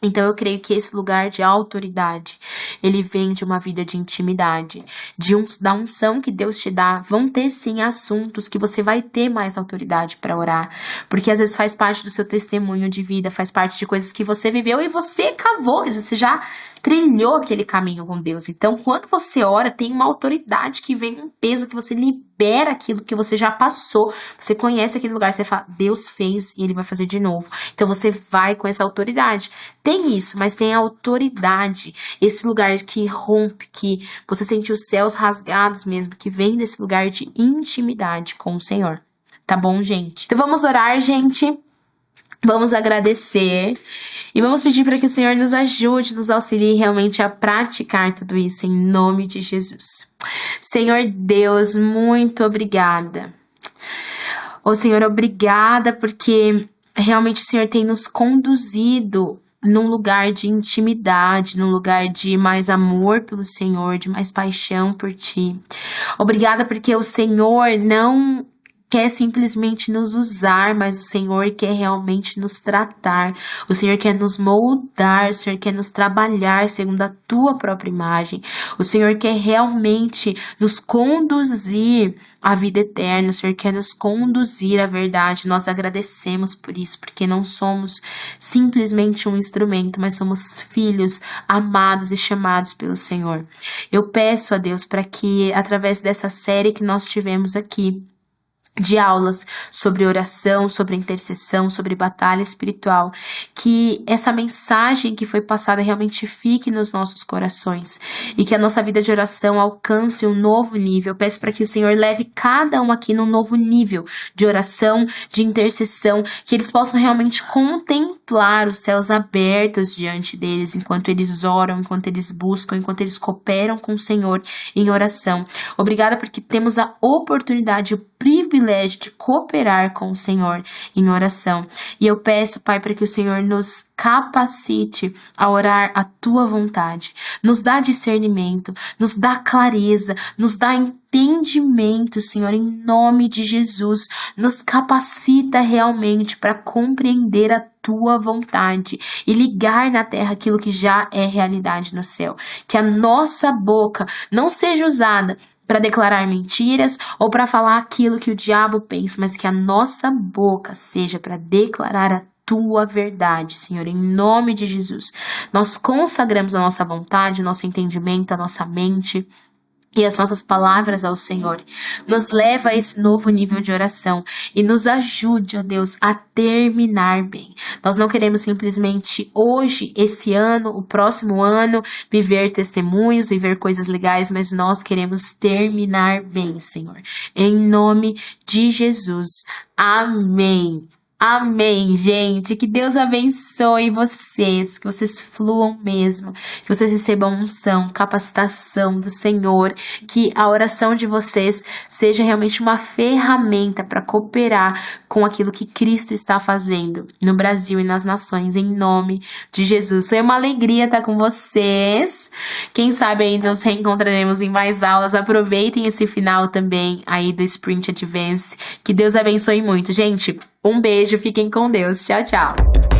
Então eu creio que esse lugar de autoridade, ele vem de uma vida de intimidade, da unção que Deus te dá. Vão ter sim assuntos que você vai ter mais autoridade para orar, porque às vezes faz parte do seu testemunho de vida, faz parte de coisas que você viveu e você cavou, você já trilhou aquele caminho com Deus. Então quando você ora, tem uma autoridade que vem, um peso que você libera aquilo que você já passou, você conhece aquele lugar, você fala, Deus fez e Ele vai fazer de novo. Então você vai com essa autoridade. Tem isso, mas tem a autoridade, esse lugar que rompe, que você sente os céus rasgados mesmo, que vem desse lugar de intimidade com o Senhor. Tá bom, gente? Então vamos orar, gente. Vamos agradecer e vamos pedir para que o Senhor nos ajude, nos auxilie realmente a praticar tudo isso em nome de Jesus. Senhor Deus, muito obrigada. Ô Senhor, obrigada porque realmente o Senhor tem nos conduzido num lugar de intimidade, num lugar de mais amor pelo Senhor, de mais paixão por Ti. Obrigada porque o Senhor não quer simplesmente nos usar, mas o Senhor quer realmente nos tratar, o Senhor quer nos moldar, o Senhor quer nos trabalhar segundo a Tua própria imagem, o Senhor quer realmente nos conduzir à vida eterna, o Senhor quer nos conduzir à verdade. Nós agradecemos por isso, porque não somos simplesmente um instrumento, mas somos filhos amados e chamados pelo Senhor. Eu peço a Deus para que através dessa série que nós tivemos aqui, de aulas sobre oração, sobre intercessão, sobre batalha espiritual, que essa mensagem que foi passada realmente fique nos nossos corações e que a nossa vida de oração alcance um novo nível. Eu peço para que o Senhor leve cada um aqui num novo nível de oração, de intercessão, que eles possam realmente contemplar os céus abertos diante deles enquanto eles oram, enquanto eles buscam, enquanto eles cooperam com o Senhor em oração. Obrigada porque temos a oportunidade, o privilégio de cooperar com o Senhor em oração. E eu peço, Pai, para que o Senhor nos capacite a orar a Tua vontade. Nos dá discernimento, nos dá clareza, nos dá entendimento, Senhor, em nome de Jesus. Nos capacita realmente para compreender a Tua vontade e ligar na terra aquilo que já é realidade no céu. Que a nossa boca não seja usada para declarar mentiras ou para falar aquilo que o diabo pensa, mas que a nossa boca seja para declarar a Tua verdade, Senhor, em nome de Jesus. Nós consagramos a nossa vontade, nosso entendimento, a nossa mente e as nossas palavras ao Senhor. Nos leva a esse novo nível de oração e nos ajude, ó Deus, a terminar bem. Nós não queremos simplesmente hoje, esse ano, o próximo ano, viver testemunhos, viver coisas legais, mas nós queremos terminar bem, Senhor. Em nome de Jesus. Amém. Amém, gente. Que Deus abençoe vocês, que vocês fluam mesmo, que vocês recebam unção, capacitação do Senhor, que a oração de vocês seja realmente uma ferramenta para cooperar com aquilo que Cristo está fazendo no Brasil e nas nações, em nome de Jesus. Foi uma alegria estar com vocês. Quem sabe aí nos reencontraremos em mais aulas. Aproveitem esse final também aí do Sprint Advance. Que Deus abençoe muito, gente. Um beijo, fiquem com Deus. Tchau, tchau.